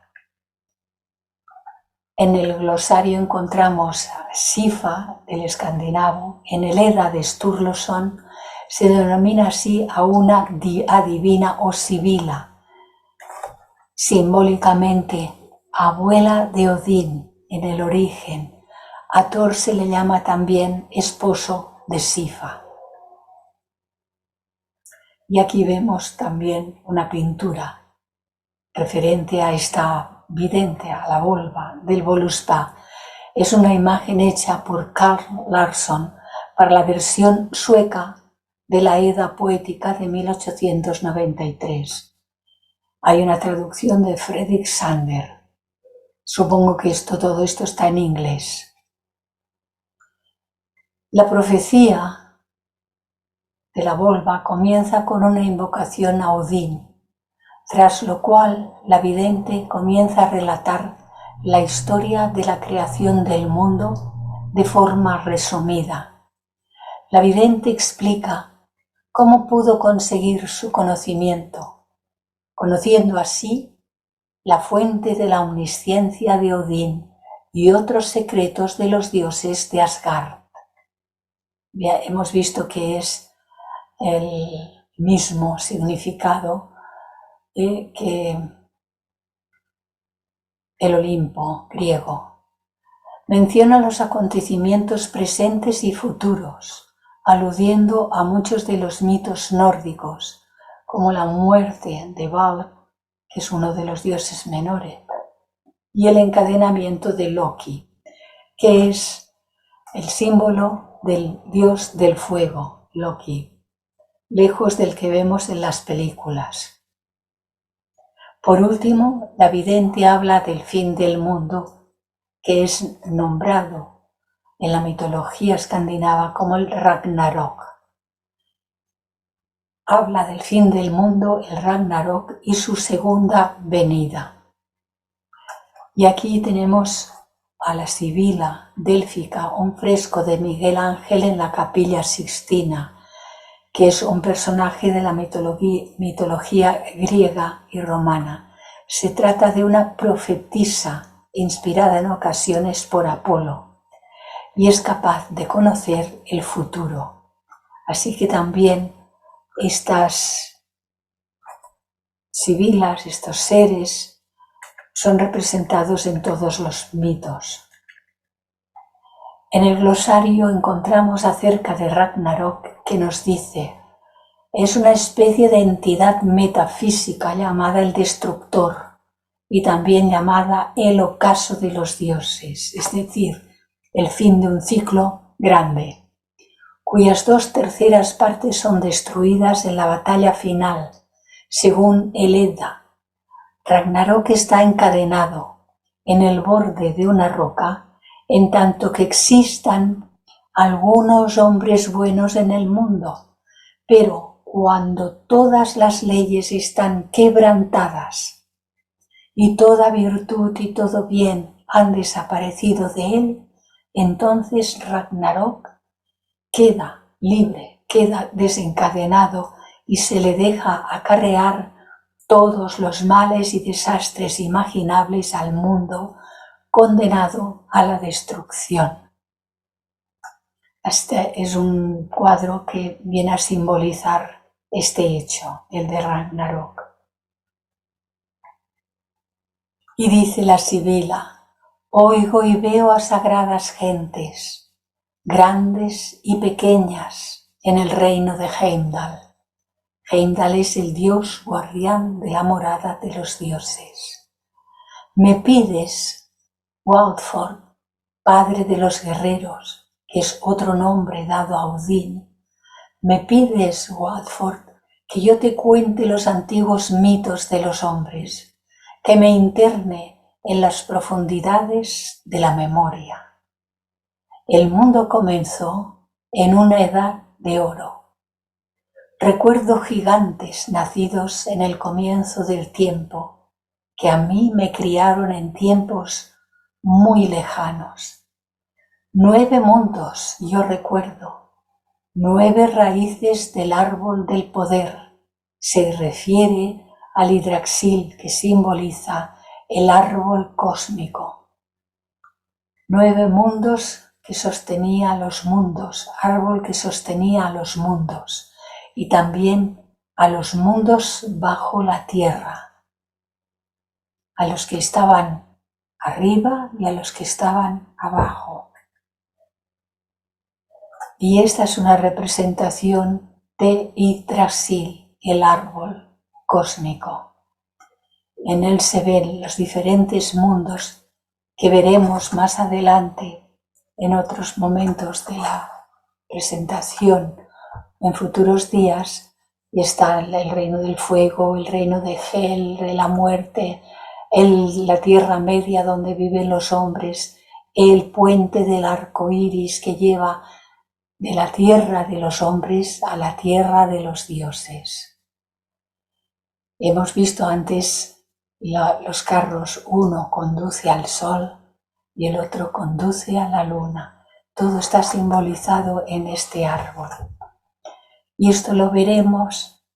En el glosario encontramos Sifa, del escandinavo. En el Edda de Sturluson se denomina así a una adivina o sibila, simbólicamente abuela de Odín en el origen. A Thor se le llama también esposo de Sifa. Y aquí vemos también una pintura referente a esta vidente, a la volva del Voluspa. Es una imagen hecha por Carl Larsson para la versión sueca de la Edda poética de 1893. Hay una traducción de Fredrik Sander. Supongo que todo esto está en inglés. La profecía de la volva comienza con una invocación a Odín, tras lo cual la vidente comienza a relatar la historia de la creación del mundo de forma resumida. La vidente explica cómo pudo conseguir su conocimiento, conociendo así la fuente de la omnisciencia de Odín y otros secretos de los dioses de Asgard. Ya hemos visto que es el mismo significado que el Olimpo griego. Menciona los acontecimientos presentes y futuros, aludiendo a muchos de los mitos nórdicos, como la muerte de Val, que es uno de los dioses menores, y el encadenamiento de Loki, que es el símbolo del dios del fuego, Loki, lejos del que vemos en las películas. Por último, la vidente habla del fin del mundo, que es nombrado en la mitología escandinava como el Ragnarok. Habla del fin del mundo, el Ragnarok, y su segunda venida. Y aquí tenemos a la Sibila délfica, un fresco de Miguel Ángel en la Capilla Sixtina, que es un personaje de la mitología griega y romana. Se trata de una profetisa inspirada en ocasiones por Apolo y es capaz de conocer el futuro. Así que también estas sibilas, estos seres, son representados en todos los mitos. En el glosario encontramos acerca de Ragnarok que nos dice: Es una especie de entidad metafísica llamada el destructor y también llamada el ocaso de los dioses, es decir, el fin de un ciclo grande, cuyas 2/3 partes son destruidas en la batalla final, según el Edda. Ragnarok está encadenado en el borde de una roca, en tanto que existan algunos hombres buenos en el mundo, pero cuando todas las leyes están quebrantadas y toda virtud y todo bien han desaparecido de él, entonces Ragnarok queda libre, queda desencadenado y se le deja acarrear todos los males y desastres imaginables al mundo condenado a la destrucción. Este es un cuadro que viene a simbolizar este hecho, el de Ragnarok. Y dice la Sibila: oigo y veo a sagradas gentes, grandes y pequeñas, en el reino de Heimdall. Heimdall es el dios guardián de la morada de los dioses. Me pides, Waldford, padre de los guerreros, que es otro nombre dado a Odín, me pides, Waldford, que yo te cuente los antiguos mitos de los hombres, que me interne en las profundidades de la memoria. El mundo comenzó en una edad de oro. Recuerdo gigantes nacidos en el comienzo del tiempo, que a mí me criaron en tiempos muy lejanos. 9 mundos yo recuerdo, 9 raíces del árbol del poder. Se refiere al Yggdrasil, que simboliza el árbol cósmico. 9 mundos que sostenía los mundos, árbol que sostenía a los mundos, y también a los mundos bajo la tierra, a los que estaban arriba y a los que estaban abajo. Y esta es una representación de Yggdrasil, el árbol cósmico. En él se ven los diferentes mundos que veremos más adelante en otros momentos de la presentación en futuros días. Y está el reino del fuego, el reino de Hel, de la muerte, la tierra media donde viven los hombres, el puente del arco iris que lleva de la tierra de los hombres a la tierra de los dioses. Hemos visto antes los carros, uno conduce al sol y el otro conduce a la luna. Todo está simbolizado en este árbol. Y esto lo veremos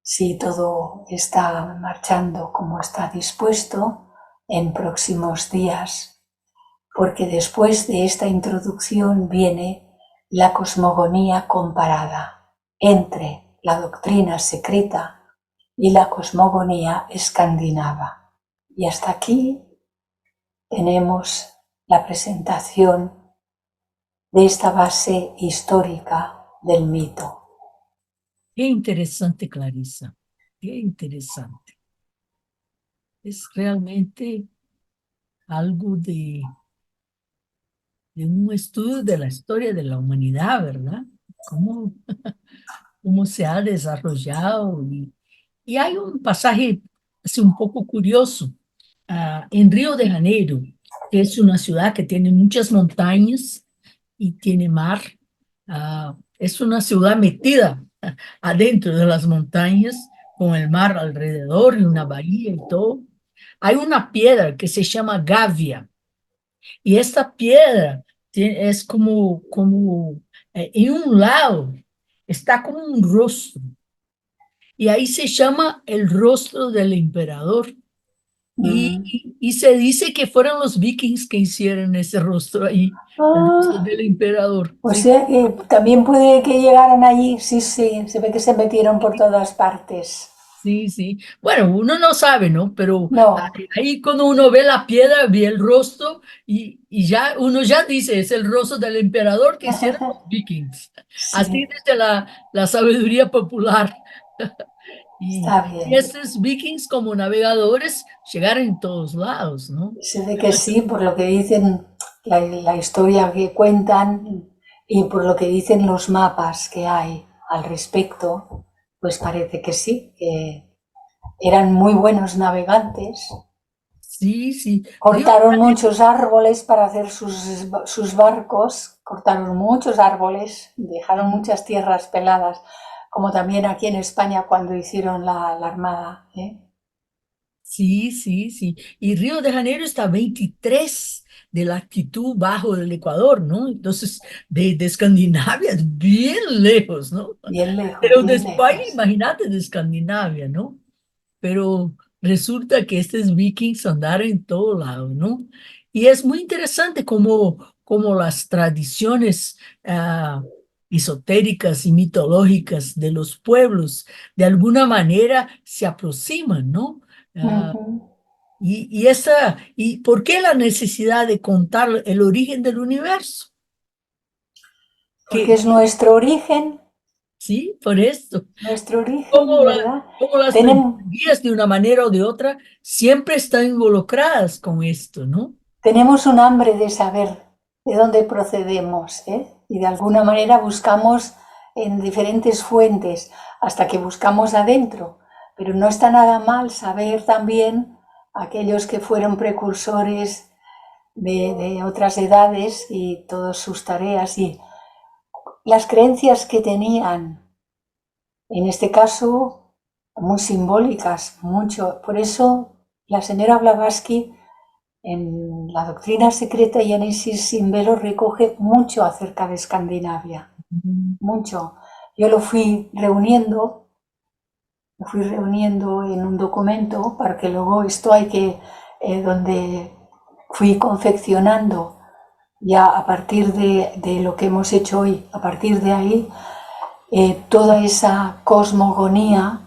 si todo está marchando como está dispuesto en próximos días, porque después de esta introducción viene la cosmogonía comparada entre la doctrina secreta y la cosmogonía escandinava. Y hasta aquí tenemos la presentación de esta base histórica del mito. Qué interesante, Clarissa, qué interesante. Es realmente algo de un estudio de la historia de la humanidad, ¿verdad? Cómo se ha desarrollado. Y hay un pasaje así un poco curioso. En Río de Janeiro, que es una ciudad que tiene muchas montañas y tiene mar, es una ciudad metida adentro de las montañas, con el mar alrededor y una bahía y todo. Hay una piedra que se llama Gavia, y esta piedra es en un lado, está como un rostro, y ahí se llama el rostro del emperador. Y se dice que fueron los vikings que hicieron ese rostro ahí, el rostro del emperador. O ¿sí? sea que también puede que llegaran allí, sí, se ve que se metieron por todas partes. Sí, sí. Bueno, uno no sabe, ¿no? Pero No, ahí cuando uno ve la piedra, ve el rostro y ya uno ya dice, es el rostro del emperador que hicieron los vikings. Así sí, dice la sabiduría popular. está Y bien. estos vikings como navegadores llegaron en todos lados, ¿no? Se ve que sí, por lo que dicen, la historia que cuentan y por lo que dicen los mapas que hay al respecto, pues parece que sí, que eran muy buenos navegantes. Sí, sí. Río de Cortaron Janeiro, muchos árboles para hacer sus barcos, cortaron muchos árboles, dejaron sí, muchas tierras peladas, como también aquí en España cuando hicieron la armada, ¿eh? sí, sí, sí. Y Río de Janeiro está a 23 de latitud bajo del Ecuador, ¿no? Entonces, de Escandinavia es bien lejos, ¿no? Bien lejos, Pero de bien España, lejos. imagínate de Escandinavia, ¿no? Pero resulta que estos vikings andaron en todo lado, ¿no? Y es muy interesante cómo las tradiciones esotéricas y mitológicas de los pueblos de alguna manera se aproximan, ¿no? Ah, Ujú. ¿Y por qué la necesidad de contar el origen del universo? Porque es Sí, por esto. nuestro origen, Cómo, ¿verdad? cómo las Tenemos, mitologías de una manera o de otra siempre están involucradas con esto, ¿no? tenemos un hambre de saber de dónde procedemos, ¿eh? Y de alguna manera buscamos en diferentes fuentes hasta que buscamos adentro. Pero no está nada mal saber también aquellos que fueron precursores de otras edades y todas sus tareas y las creencias que tenían, en este caso, muy simbólicas, mucho. Por eso la señora Blavatsky en la doctrina secreta y Análisis sin velo recoge mucho acerca de Escandinavia, Mm. mucho. Yo lo fui reuniendo en un documento para que luego esto hay que, donde fui confeccionando ya a partir de lo que hemos hecho hoy, a partir de ahí, toda esa cosmogonía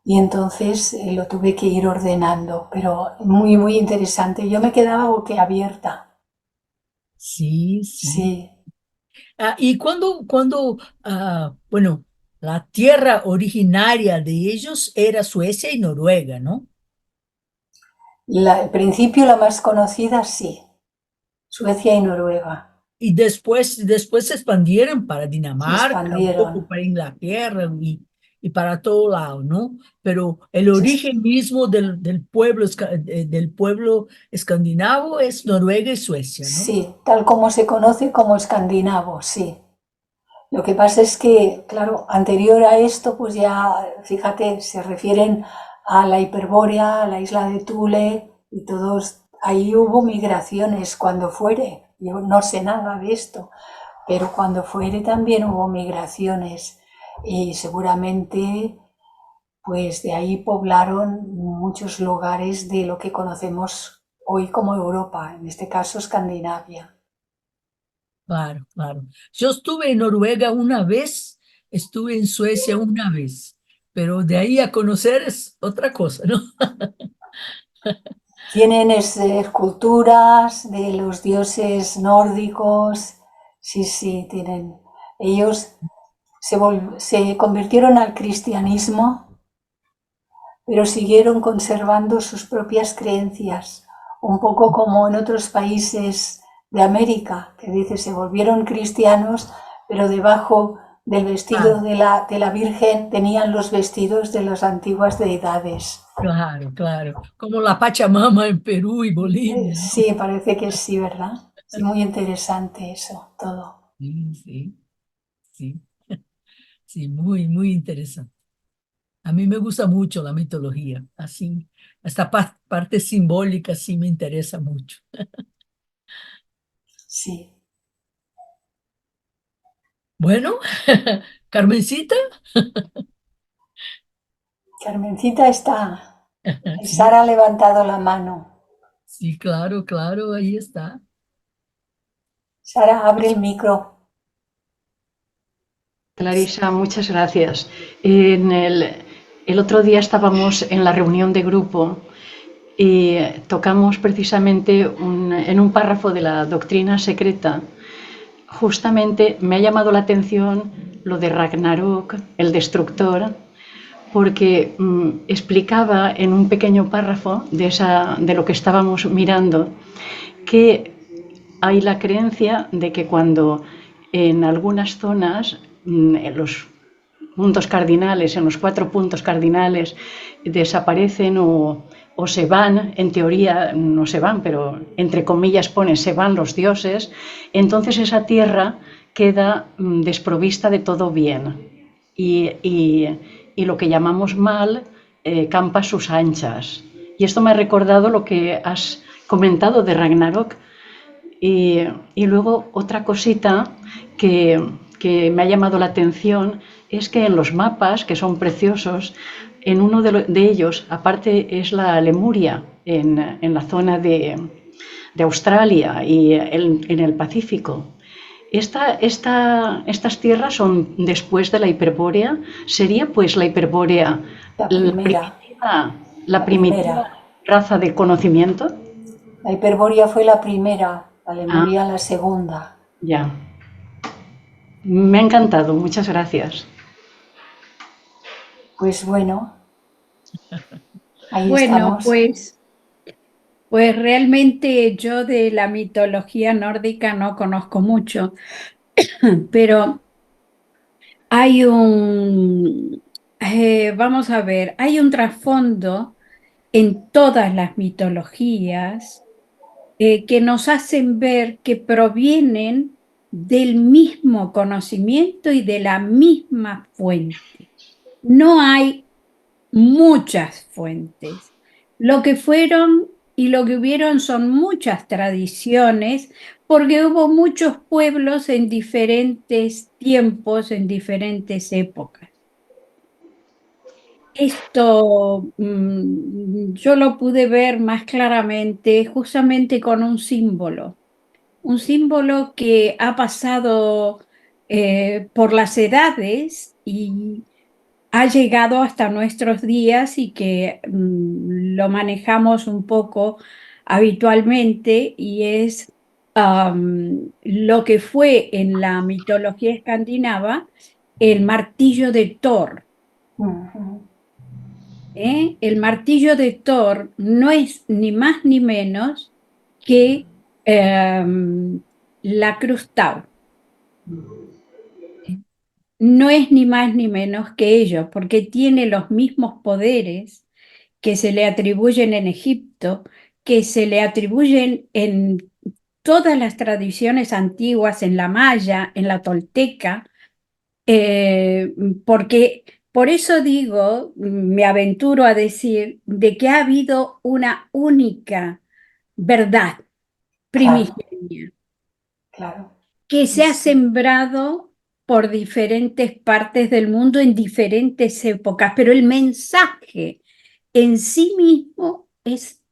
y entonces lo tuve que ir ordenando, pero muy, muy interesante. Yo me quedaba boquiabierta. Sí, sí. Sí, Y bueno, la tierra originaria de ellos era Suecia y Noruega, ¿no? al principio la más conocida, sí, Suecia y Noruega. Y después se expandieron para Se Dinamarca, un poco expandieron. para Inglaterra y para todo lado, ¿no? Pero el Se, origen mismo del pueblo escandinavo es Noruega y Suecia, ¿no? sí, tal como se conoce como escandinavo, sí. Lo que pasa es que, claro, anterior a esto, pues ya, fíjate, se refieren a la Hiperbórea, a la isla de Thule y todos, ahí hubo migraciones cuando fuere. Yo no sé nada de esto, pero cuando fuere también hubo migraciones y seguramente pues de ahí poblaron muchos lugares de lo que conocemos hoy como Europa, en este caso Escandinavia. Claro, claro. Yo estuve en Noruega una vez, estuve en Suecia una vez, pero de ahí a conocer es otra cosa, ¿no? Tienen esculturas de los dioses nórdicos, sí, sí, tienen. Ellos se convirtieron al cristianismo, pero siguieron conservando sus propias creencias, un poco como en otros países de América, que dice se volvieron cristianos, pero debajo del vestido Claro, de la Virgen tenían los vestidos de las antiguas deidades. claro, claro. Como la Pachamama en Perú y Bolivia, ¿no? Sí, parece que sí, ¿verdad? Sí, muy interesante eso, todo. Sí, sí, sí, sí, muy, muy interesante. A mí me gusta mucho la mitología, así, esta parte simbólica sí me interesa mucho. Sí. Bueno, Carmencita, Carmencita está. sí, Sara ha levantado la mano. sí, claro, claro, ahí está. Sara, abre el micro. Clarisa, muchas gracias. En el, El otro día estábamos en la reunión de grupo y tocamos precisamente en un párrafo de la doctrina secreta. Justamente me ha llamado la atención lo de Ragnarok, el destructor, porque explicaba en un pequeño párrafo de lo que estábamos mirando que hay la creencia de que cuando en algunas zonas, en los puntos cardinales, en los 4 puntos cardinales, desaparecen o se van, en teoría no se van, pero entre comillas pone se van los dioses, entonces esa tierra queda desprovista de todo bien. Y lo que llamamos mal campa a sus anchas. Y esto me ha recordado lo que has comentado de Ragnarok. Y luego otra cosita que me ha llamado la atención es que en los mapas, que son preciosos, en uno de ellos, aparte es la Lemuria, en la zona de Australia y en el Pacífico. Estas tierras son después de la Hiperbórea. ¿Sería pues la Hiperbórea La la primera, primitiva, la la primitiva primera. raza de conocimiento? La Hiperborea fue la primera, la Ah, Lemuria la segunda. ya. Me ha encantado, muchas gracias. Pues bueno, ahí Bueno, estamos. pues realmente yo de la mitología nórdica no conozco mucho, pero hay vamos a ver, hay un trasfondo en todas las mitologías que nos hacen ver que provienen del mismo conocimiento y de la misma fuente. No hay muchas fuentes. Lo que fueron y lo que hubieron son muchas tradiciones, porque hubo muchos pueblos en diferentes tiempos, en diferentes épocas. Esto yo lo pude ver más claramente justamente con un símbolo que ha pasado por las edades y ha llegado hasta nuestros días y que lo manejamos un poco habitualmente y es lo que fue en la mitología escandinava el martillo de Thor. Ujú. El martillo de Thor no es ni más ni menos que la cruz Tau. No es ni más ni menos que ello, porque tiene los mismos poderes que se le atribuyen en Egipto, que se le atribuyen en todas las tradiciones antiguas, en la maya, en la tolteca, porque por eso digo, me aventuro a decir, de que ha habido una única verdad Claro, primigenia claro. que Sí, se ha sí. sembrado por diferentes partes del mundo en diferentes épocas, pero el mensaje en sí mismo es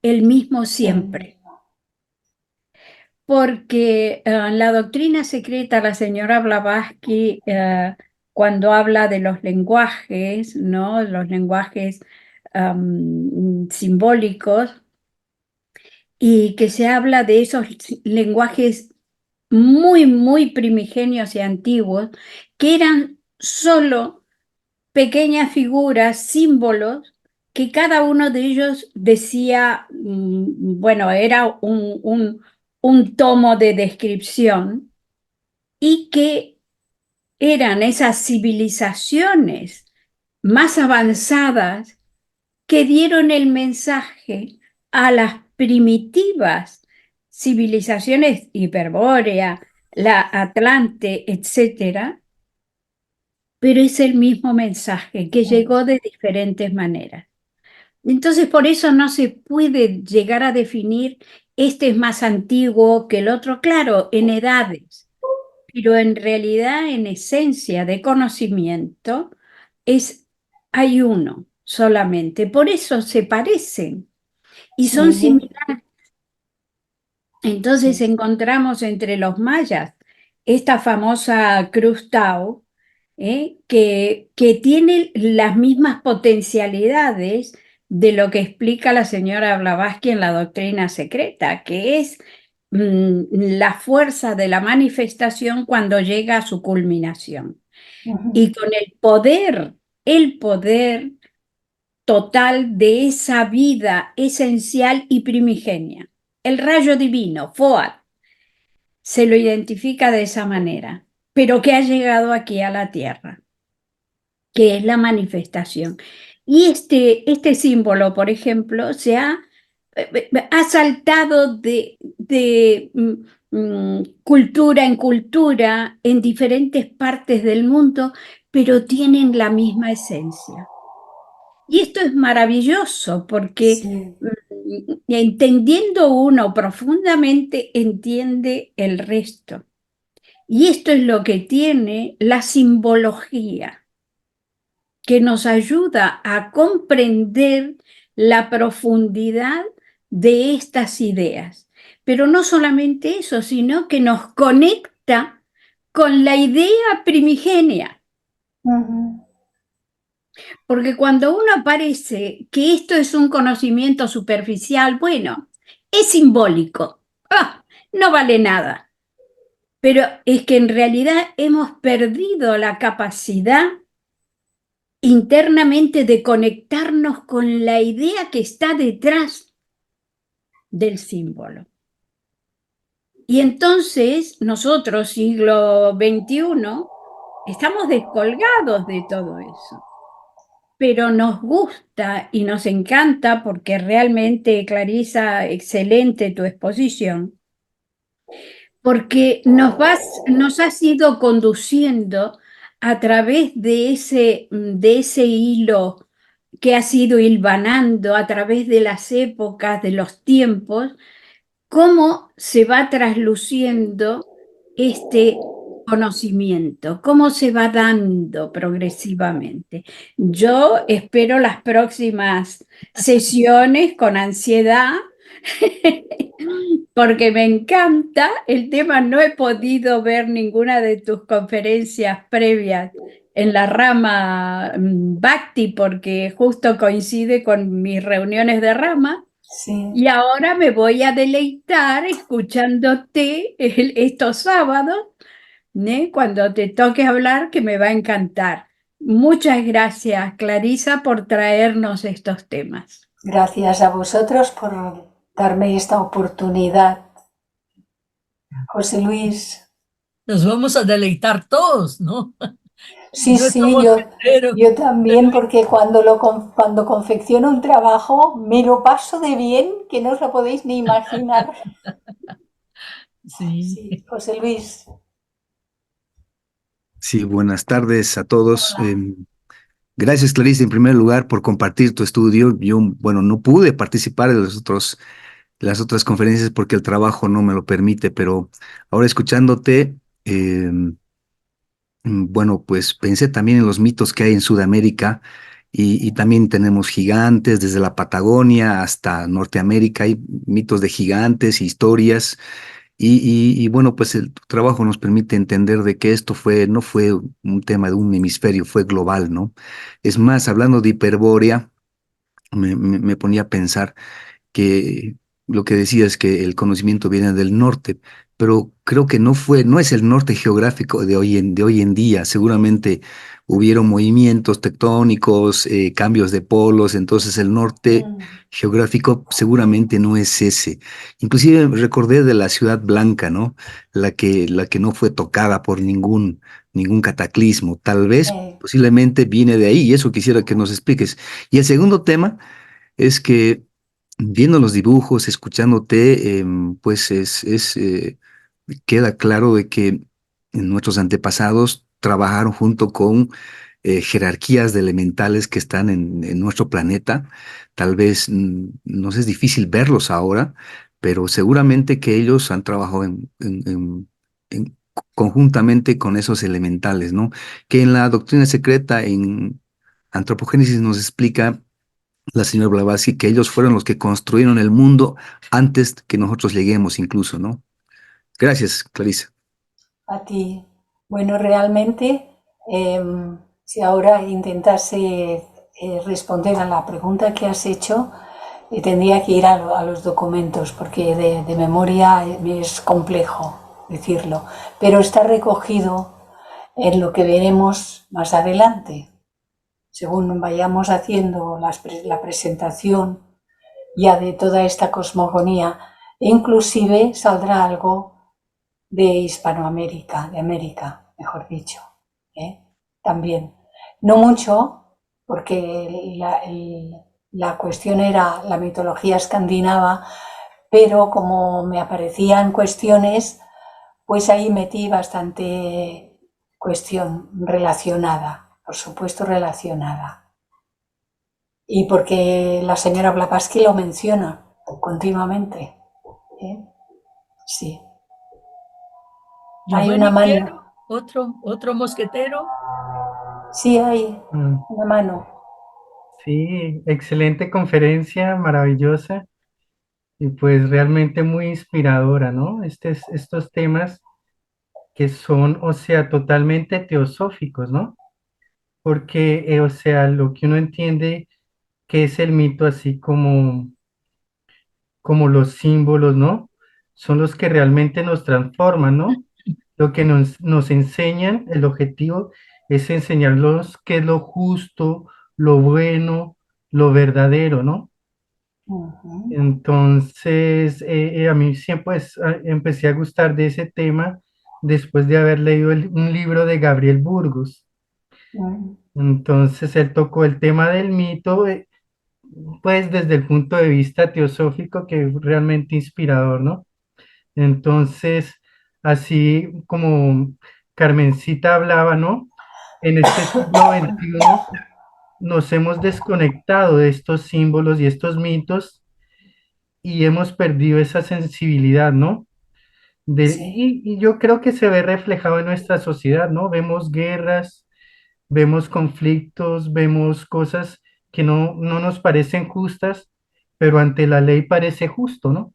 el mismo El siempre. mismo. Porque en la doctrina secreta, la señora Blavatsky, cuando habla de los lenguajes, ¿no? Los lenguajes simbólicos, y que se habla de esos lenguajes muy, muy primigenios y antiguos, que eran solo pequeñas figuras, símbolos, que cada uno de ellos decía, bueno, era un tomo de descripción y que eran esas civilizaciones más avanzadas que dieron el mensaje a las primitivas civilizaciones hiperbórea, la Atlante, etcétera, pero es el mismo mensaje que llegó de diferentes maneras. Entonces, por eso no se puede llegar a definir este es más antiguo que el otro, claro, en edades, pero en realidad, en esencia de conocimiento, hay uno solamente. Por eso se parecen y son Sí, similares. Entonces sí. encontramos entre los mayas esta famosa cruz Tau, que tiene las mismas potencialidades de lo que explica la señora Blavatsky en la doctrina secreta, que es la fuerza de la manifestación cuando llega a su culminación. Y con el poder total de esa vida esencial y primigenia. El rayo divino, Foad, se lo identifica de esa manera, pero que ha llegado aquí a la tierra, que es la manifestación. Y este símbolo, por ejemplo, ha saltado de cultura en cultura en diferentes partes del mundo, pero tienen la misma esencia. Y esto es maravilloso porque Sí, entendiendo uno profundamente, entiende el resto. Y esto es lo que tiene la simbología, que nos ayuda a comprender la profundidad de estas ideas. Pero no solamente eso, sino que nos conecta con la idea primigenia. Porque cuando uno parece que esto es un conocimiento superficial, bueno, es simbólico, no vale nada. Pero es que en realidad hemos perdido la capacidad internamente de conectarnos con la idea que está detrás del símbolo. Y entonces nosotros, siglo XXI, estamos descolgados de todo eso. Pero nos gusta y nos encanta porque realmente, Clarisa, excelente tu exposición, porque nos has ido conduciendo a través de ese hilo que has ido hilvanando a través de las épocas, de los tiempos, cómo se va trasluciendo este conocimiento, cómo se va dando progresivamente. Yo espero las próximas sesiones con ansiedad porque me encanta el tema. No he podido ver ninguna de tus conferencias previas en la rama Bhakti porque justo coincide con mis reuniones de rama. sí. Y ahora me voy a deleitar escuchándote estos sábados, cuando te toque hablar, que me va a encantar. Muchas gracias, Clarisa, por traernos estos temas. Gracias a vosotros por darme esta oportunidad. José Luis. Nos vamos a deleitar todos, ¿no? Sí, Yo sí, estamos enteros. yo también, porque cuando confecciono un trabajo me lo paso de bien, que no os lo podéis ni imaginar. Sí. Sí, José Luis. Sí, buenas tardes a todos. Hola. Gracias, Clarice, en primer lugar, por compartir tu estudio. Yo, bueno, no pude participar de las otras conferencias porque el trabajo no me lo permite, pero ahora escuchándote, bueno, pues pensé también en los mitos que hay en Sudamérica y también tenemos gigantes desde la Patagonia hasta Norteamérica. Hay mitos de gigantes, historias. Y bueno, pues el trabajo nos permite entender de que esto no fue un tema de un hemisferio, fue global, ¿no? Es más, hablando de Hiperbórea, me ponía a pensar que lo que decía es que el conocimiento viene del norte, pero creo que no es el norte geográfico de hoy en día. Seguramente hubieron movimientos tectónicos, cambios de polos, entonces el norte geográfico seguramente no es ese. Inclusive recordé de la Ciudad Blanca, ¿no? La que no fue tocada por ningún cataclismo. Tal vez, posiblemente viene de ahí, y eso quisiera que nos expliques. Y el segundo tema es que viendo los dibujos, escuchándote, pues queda claro de que nuestros antepasados trabajaron junto con jerarquías de elementales que están en nuestro planeta. Tal vez nos es difícil verlos ahora, pero seguramente que ellos han trabajado conjuntamente con esos elementales, ¿no? Que en la doctrina secreta, en Antropogénesis, nos explica la señora Blavatsky que ellos fueron los que construyeron el mundo antes que nosotros lleguemos incluso, ¿no? Gracias, Clarisa. A ti. Bueno, realmente Si ahora intentase responder a la pregunta que has hecho, tendría que ir a los documentos, porque de memoria es complejo decirlo, pero está recogido en lo que veremos más adelante. Según vayamos haciendo la presentación ya de toda esta cosmogonía, inclusive saldrá algo de Hispanoamérica, de América, mejor dicho, también. No mucho, porque la cuestión era la mitología escandinava, pero como me aparecían cuestiones, pues ahí metí bastante cuestión relacionada, por supuesto relacionada. Y porque la señora Blavatsky lo menciona continuamente. Sí. Hay una Giovanni mano. Piero, otro mosquetero. Sí, hay Mm, una mano. Sí, excelente conferencia, maravillosa y pues realmente muy inspiradora, ¿no? Estos temas que son, o sea, totalmente teosóficos, ¿no? Porque, o sea, lo que uno entiende que es el mito, así como los símbolos, ¿no? Son los que realmente nos transforman, ¿no? Lo que nos enseñan, el objetivo es enseñarlos qué es lo justo, lo bueno, lo verdadero, ¿no? Ujú. Entonces, a mí siempre pues, empecé a gustar de ese tema después de haber leído un libro de Gabriel Burgos. Mm. Entonces, él tocó el tema del mito, pues desde el punto de vista teosófico, que es realmente inspirador, ¿no? Entonces, así como Carmencita hablaba, ¿no? En este siglo XXI nos hemos desconectado de estos símbolos y estos mitos y hemos perdido esa sensibilidad, ¿no? Sí. Y yo creo que se ve reflejado en nuestra sociedad, ¿no? Vemos guerras, vemos conflictos, vemos cosas que no nos parecen justas, pero ante la ley parece justo, ¿no?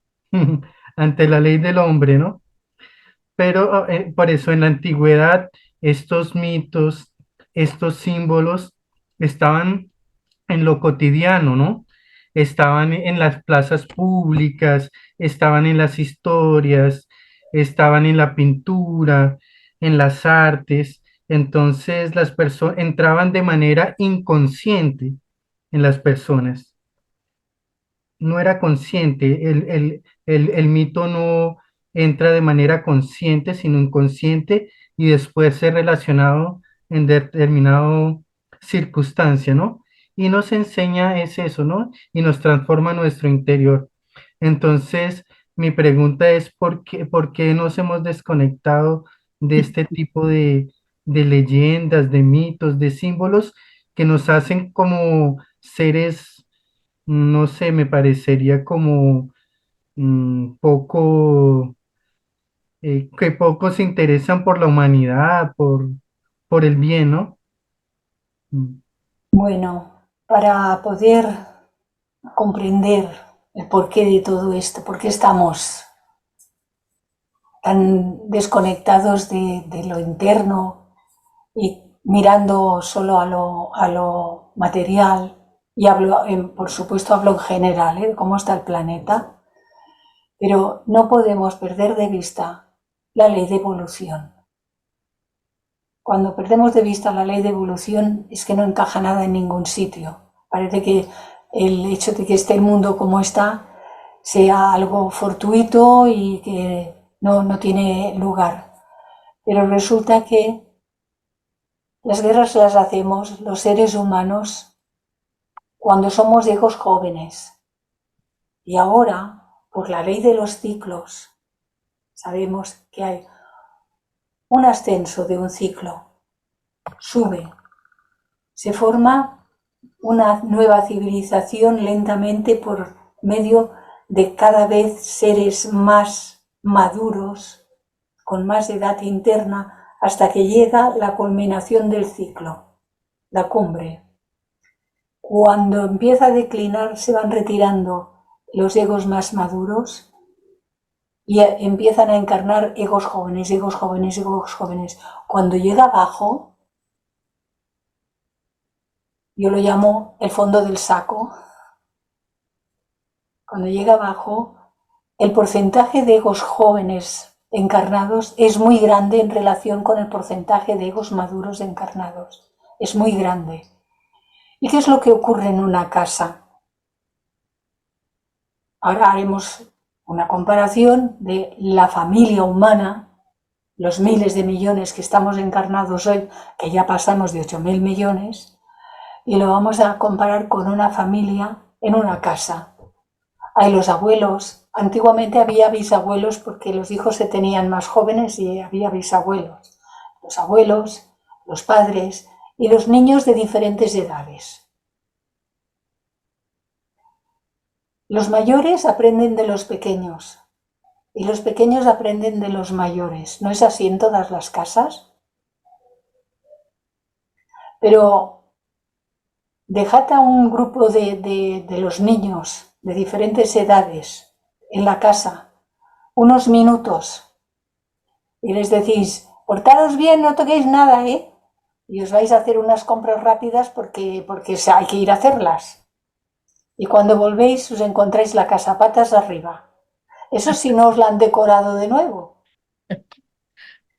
Ante la ley del hombre, ¿no? Pero por eso en la antigüedad estos mitos, estos símbolos estaban en lo cotidiano, ¿no? Estaban en las plazas públicas, estaban en las historias, estaban en la pintura, en las artes. Entonces las personas entraban de manera inconsciente en las personas, no era consciente, el mito no entra de manera consciente, sino inconsciente y después es relacionado en determinado circunstancia, ¿no? Y nos enseña es eso, ¿no? Y nos transforma nuestro interior. Entonces, mi pregunta es, por qué nos hemos desconectado de este tipo de leyendas, de mitos, de símbolos que nos hacen como seres, no sé, me parecería como poco, que pocos se interesan por la humanidad, por el bien, ¿no? Mm. Bueno, para poder comprender el porqué de todo esto, por qué estamos tan desconectados de lo interno y mirando solo a lo material, y hablo, por supuesto hablo en general, de cómo está el planeta, pero no podemos perder de vista la ley de evolución. Cuando perdemos de vista la ley de evolución es que no encaja nada en ningún sitio. Parece que el hecho de que esté el mundo como está sea algo fortuito y que no tiene lugar. Pero resulta que las guerras las hacemos los seres humanos cuando somos hijos jóvenes. Y ahora, por la ley de los ciclos, sabemos que hay un ascenso de un ciclo. Sube, se forma una nueva civilización lentamente por medio de cada vez seres más maduros, con más edad interna, hasta que llega la culminación del ciclo, la cumbre. Cuando empieza a declinar, se van retirando los egos más maduros y empiezan a encarnar egos jóvenes, egos jóvenes, egos jóvenes. Cuando llega abajo, Yo lo llamo el fondo del saco. Cuando llega abajo, el porcentaje de egos jóvenes encarnados es muy grande en relación con el porcentaje de egos maduros encarnados. Es muy grande. ¿Y qué es lo que ocurre en una casa? Ahora haremos una comparación de la familia humana, los miles de millones que estamos encarnados hoy, que ya pasamos de 8.000 millones, y lo vamos a comparar con una familia en una casa. Hay los abuelos. Antiguamente había bisabuelos porque los hijos se tenían más jóvenes y había bisabuelos. Los abuelos, los padres y los niños de diferentes edades. Los mayores aprenden de los pequeños y los pequeños aprenden de los mayores. ¿No es así en todas las casas? Pero dejad a un grupo de los niños de diferentes edades en la casa unos minutos y les decís, portaros bien, no toquéis nada, ¿eh? Y os vais a hacer unas compras rápidas porque hay que ir a hacerlas. Y cuando volvéis os encontráis la casa patas arriba. Eso sí no os la han decorado de nuevo.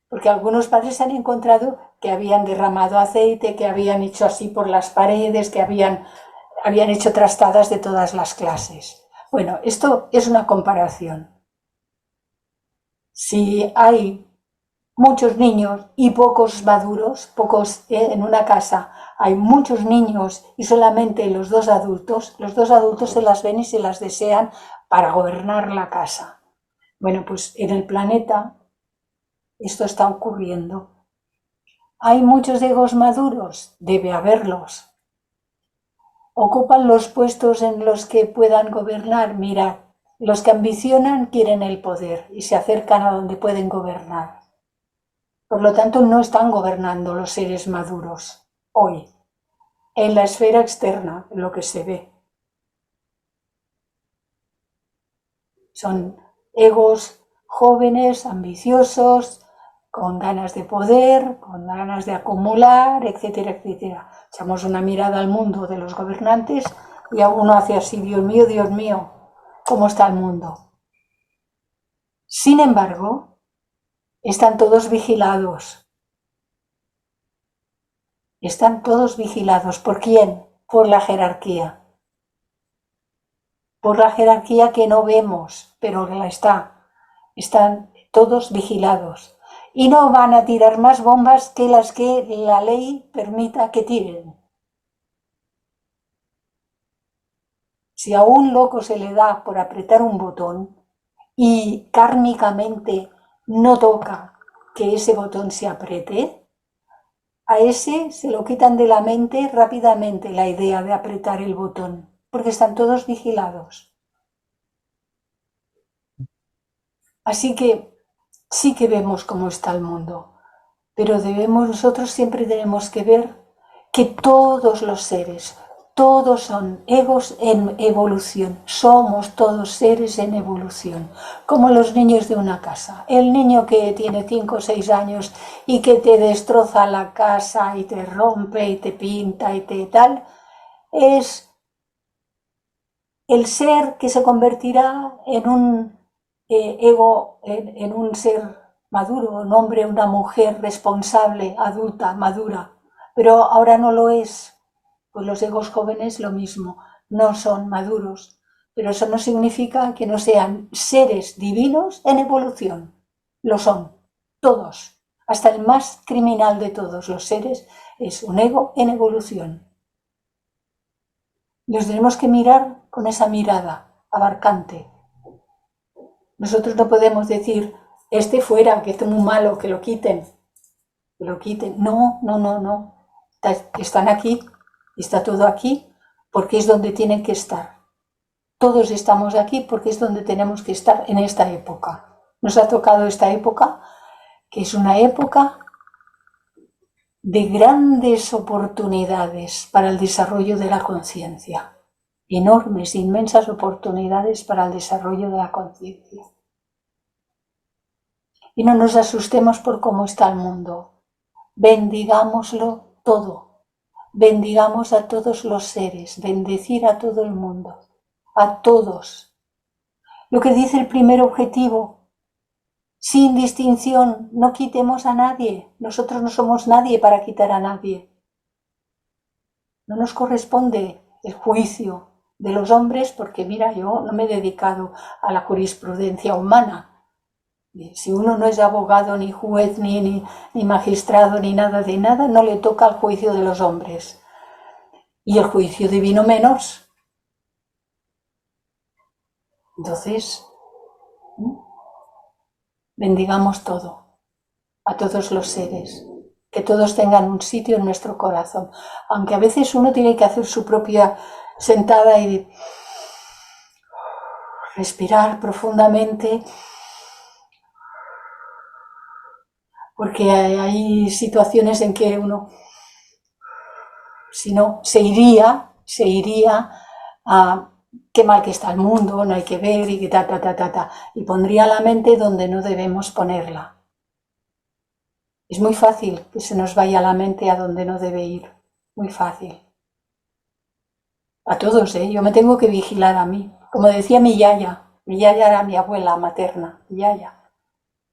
Porque algunos padres han encontrado que habían derramado aceite, que habían hecho así por las paredes, que habían hecho trastadas de todas las clases. Bueno, esto es una comparación. Si hay muchos niños y pocos maduros, en una casa hay muchos niños y solamente los dos adultos se las ven y se las desean para gobernar la casa. Bueno, pues en el planeta esto está ocurriendo. ¿Hay muchos egos maduros? Debe haberlos. ¿Ocupan los puestos en los que puedan gobernar? Mirad, los que ambicionan quieren el poder y se acercan a donde pueden gobernar. Por lo tanto, no están gobernando los seres maduros hoy, en la esfera externa, en lo que se ve. Son egos jóvenes, ambiciosos, con ganas de poder, con ganas de acumular, etcétera, etcétera. Echamos una mirada al mundo de los gobernantes y a uno hace así, Dios mío, ¿cómo está el mundo? Sin embargo, están todos vigilados. Están todos vigilados. ¿Por quién? Por la jerarquía. Por la jerarquía que no vemos, pero la está. Están todos vigilados. Y no van a tirar más bombas que las que la ley permita que tiren. Si a un loco se le da por apretar un botón y kármicamente no toca que ese botón se apriete, a ese se lo quitan de la mente rápidamente la idea de apretar el botón, porque están todos vigilados. Así que sí que vemos cómo está el mundo, pero nosotros siempre tenemos que ver que todos los seres, todos son egos en evolución, somos todos seres en evolución, como los niños de una casa. El niño que tiene 5 o 6 años y que te destroza la casa y te rompe y te pinta y te tal, es el ser que se convertirá en un ego, en un ser maduro, un hombre, una mujer responsable, adulta, madura, pero ahora no lo es. Pues los egos jóvenes lo mismo, no son maduros, pero eso no significa que no sean seres divinos en evolución. Lo son, todos, hasta el más criminal de todos los seres es un ego en evolución. Nos tenemos que mirar con esa mirada abarcante. Nosotros no podemos decir, este fuera, que es muy malo, que lo quiten. Que lo quiten. No. Están aquí, está todo aquí, porque es donde tienen que estar. Todos estamos aquí porque es donde tenemos que estar en esta época. Nos ha tocado esta época, que es una época de grandes oportunidades para el desarrollo de la conciencia. Enormes, inmensas oportunidades para el desarrollo de la conciencia. Y no nos asustemos por cómo está el mundo. Bendigámoslo todo. bendigamos a todos los seres, bendecir a todo el mundo, a todos. Lo que dice el primer objetivo, sin distinción, no quitemos a nadie. Nosotros no somos nadie para quitar a nadie. No nos corresponde el juicio de los hombres porque, mira, yo no me he dedicado a la jurisprudencia humana. Si uno no es abogado, ni juez, ni magistrado, ni nada de nada, no le toca el juicio de los hombres. Y el juicio divino menos. Entonces, bendigamos todo, a todos los seres, que todos tengan un sitio en nuestro corazón. Aunque a veces uno tiene que hacer su propia sentada y respirar profundamente, porque hay situaciones en que uno, si no, se iría a qué mal que está el mundo, no hay que ver y que y pondría la mente donde no debemos ponerla. Es muy fácil que se nos vaya la mente a donde no debe ir, muy fácil. A todos, yo me tengo que vigilar a mí. Como decía mi yaya era mi abuela materna, mi yaya.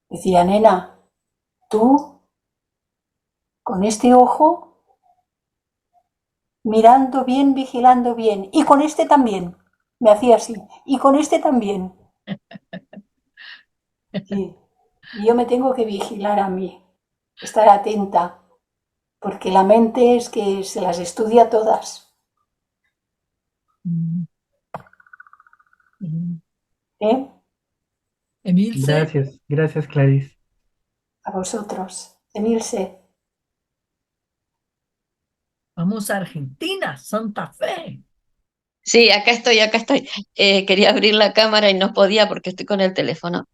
Decía, nena, tú, con este ojo, mirando bien, vigilando bien, y con este también, me hacía así, y con este también. Sí. Y yo me tengo que vigilar a mí, estar atenta, porque la mente es que se las estudia todas. Mm. Mm. ¿Eh? Emilce, Gracias, Clarice. A vosotros. Emilce. vamos a Argentina, Santa Fe. Sí, acá estoy, acá estoy. Quería abrir la cámara y no podía porque estoy con el teléfono.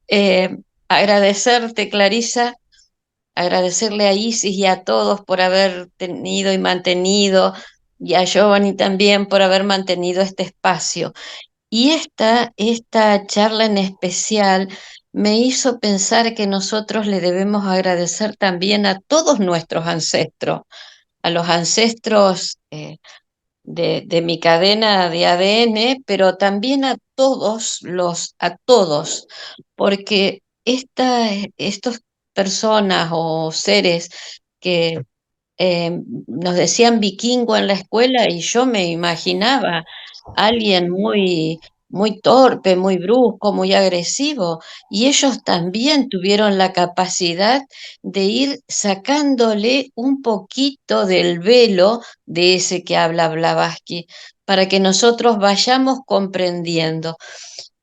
Agradecerte, Clarisa, agradecerle a Isis y a todos por haber tenido y mantenido, y a Giovanni también por haber mantenido este espacio. Y esta charla en especial me hizo pensar que nosotros le debemos agradecer también a todos nuestros ancestros, a los ancestros de mi cadena de ADN, pero también a todos, porque estas personas o seres que nos decían vikingo en la escuela y yo me imaginaba a alguien muy torpe, muy brusco, muy agresivo, y ellos también tuvieron la capacidad de ir sacándole un poquito del velo de ese que habla Blavatsky, para que nosotros vayamos comprendiendo.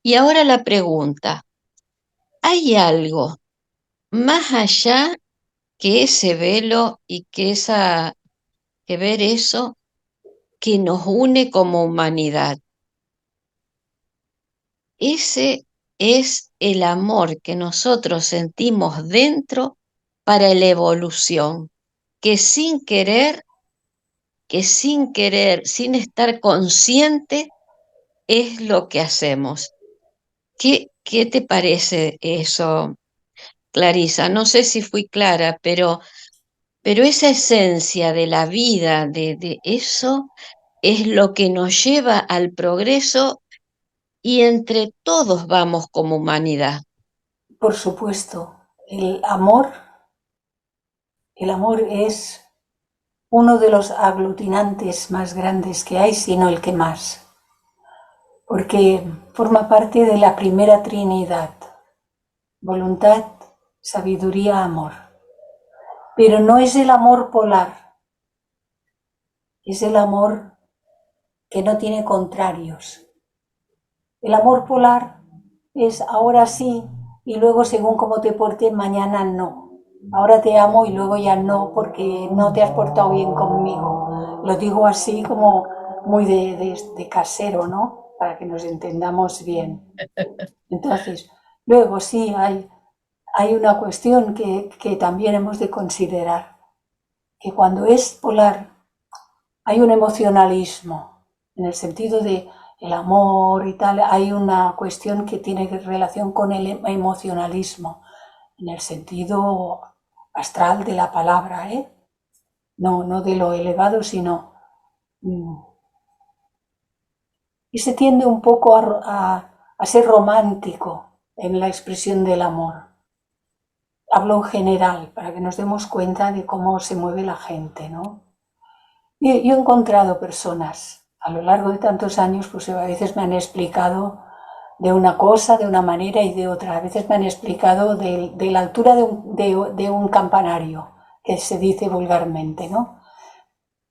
Y ahora la pregunta, ¿hay algo más allá que ese velo y que ver eso que nos une como humanidad? Ese es el amor que nosotros sentimos dentro para la evolución, que sin querer, sin estar consciente, es lo que hacemos. ¿Qué te parece eso, Clarisa? No sé si fui clara, pero esa esencia de la vida, de eso, es lo que nos lleva al progreso y entre todos vamos como humanidad. Por supuesto, el amor es uno de los aglutinantes más grandes que hay, sino el que más, porque forma parte de la primera Trinidad, voluntad, sabiduría, amor. Pero no es el amor polar, es el amor que no tiene contrarios. El amor polar es ahora sí y luego según cómo te portes mañana no. Ahora te amo y luego ya no porque no te has portado bien conmigo. Lo digo así como muy de casero, ¿no? Para que nos entendamos bien. Entonces, luego sí hay una cuestión que también hemos de considerar, que cuando es polar hay un emocionalismo, en el sentido de el amor y tal, hay una cuestión que tiene relación con el emocionalismo, en el sentido astral de la palabra, no de lo elevado, sino Y se tiende un poco a ser romántico en la expresión del amor. Hablo en general, para que nos demos cuenta de cómo se mueve la gente, ¿no? Y yo he encontrado personas a lo largo de tantos años, pues a veces me han explicado de una cosa, de una manera y de otra. A veces me han explicado de la altura de un campanario, que se dice vulgarmente, ¿no?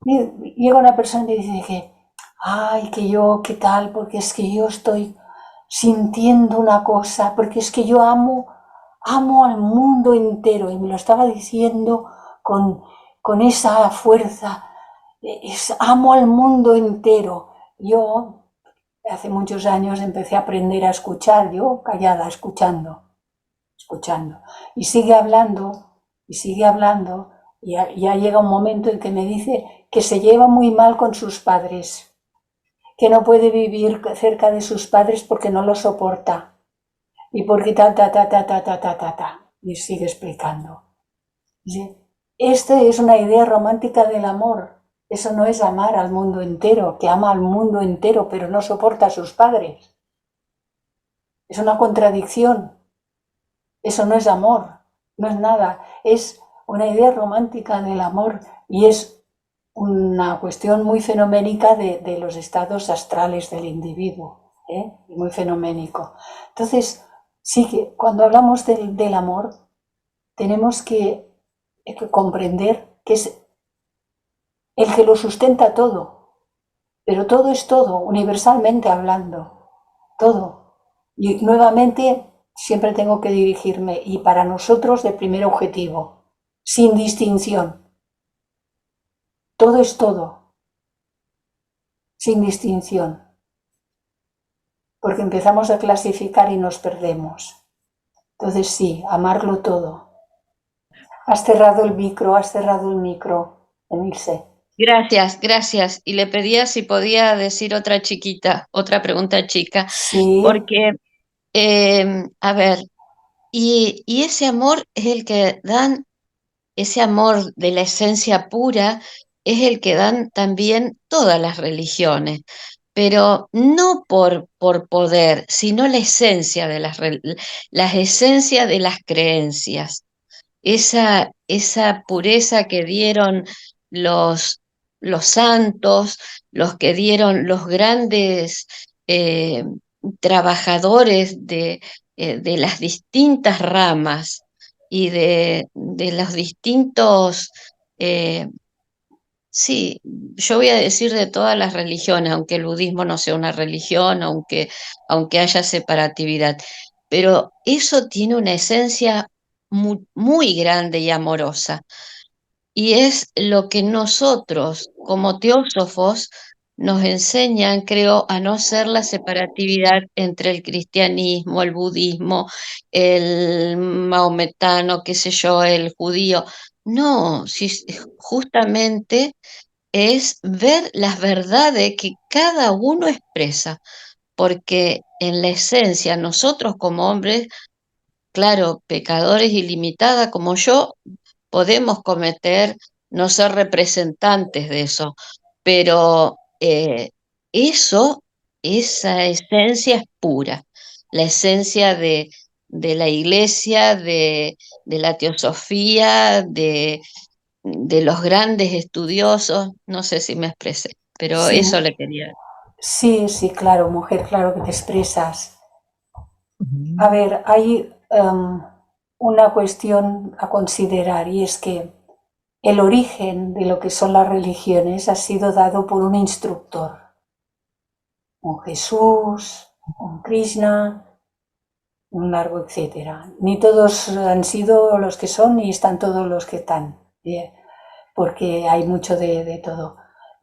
Y llega una persona y dice que, ay, que yo, ¿qué tal? Porque es que yo estoy sintiendo una cosa, porque es que yo amo al mundo entero. Y me lo estaba diciendo con esa fuerza. Amo al mundo entero. Yo, hace muchos años, empecé a aprender a escuchar, yo callada, escuchando. Y sigue hablando, y ya llega un momento en que me dice que se lleva muy mal con sus padres, que no puede vivir cerca de sus padres porque no lo soporta. Y porque y sigue explicando. Esta es una idea romántica del amor. Eso no es amar al mundo entero, que ama al mundo entero pero no soporta a sus padres. Es una contradicción. Eso no es amor, no es nada. Es una idea romántica del amor y es una cuestión muy fenoménica de los estados astrales del individuo, muy fenoménico. Entonces, sí que cuando hablamos del amor, tenemos que comprender que es el que lo sustenta todo, pero todo es todo, universalmente hablando, todo. Y nuevamente siempre tengo que dirigirme, y para nosotros de primer objetivo, sin distinción. Todo es todo, sin distinción, porque empezamos a clasificar y nos perdemos. Entonces sí, amarlo todo. Has cerrado el micro, Emilce. Gracias. Y le pedía si podía decir otra pregunta chica, Sí, porque, a ver, y ese amor es el que dan, ese amor de la esencia pura, es el que dan también todas las religiones, pero no por poder, sino la esencia de las esencias de las creencias, esa pureza que dieron los, los santos, los que dieron los grandes eh, trabajadores de las distintas ramas y de los distintos, eh, sí, yo voy a decir de todas las religiones, aunque el budismo no sea una religión, aunque haya separatividad, pero eso tiene una esencia muy grande y amorosa. Y es lo que nosotros, como teósofos, nos enseñan, creo, a no ser la separatividad entre el cristianismo, el budismo, el maometano, qué sé yo, el judío. No, si, justamente es ver las verdades que cada uno expresa, porque en la esencia nosotros como hombres, claro, pecadores ilimitada como yo, podemos cometer, no ser representantes de eso, pero esa esencia es pura, la esencia de la iglesia, de la teosofía, de los grandes estudiosos, no sé si me expresé, pero sí, eso le quería. sí, claro, mujer, claro que te expresas. A Ujú. ver, hay una cuestión a considerar, y es que el origen de lo que son las religiones ha sido dado por un instructor, un Jesús, un Krishna, un largo etcétera. Ni todos han sido los que son, ni están todos los que están, porque hay mucho de todo.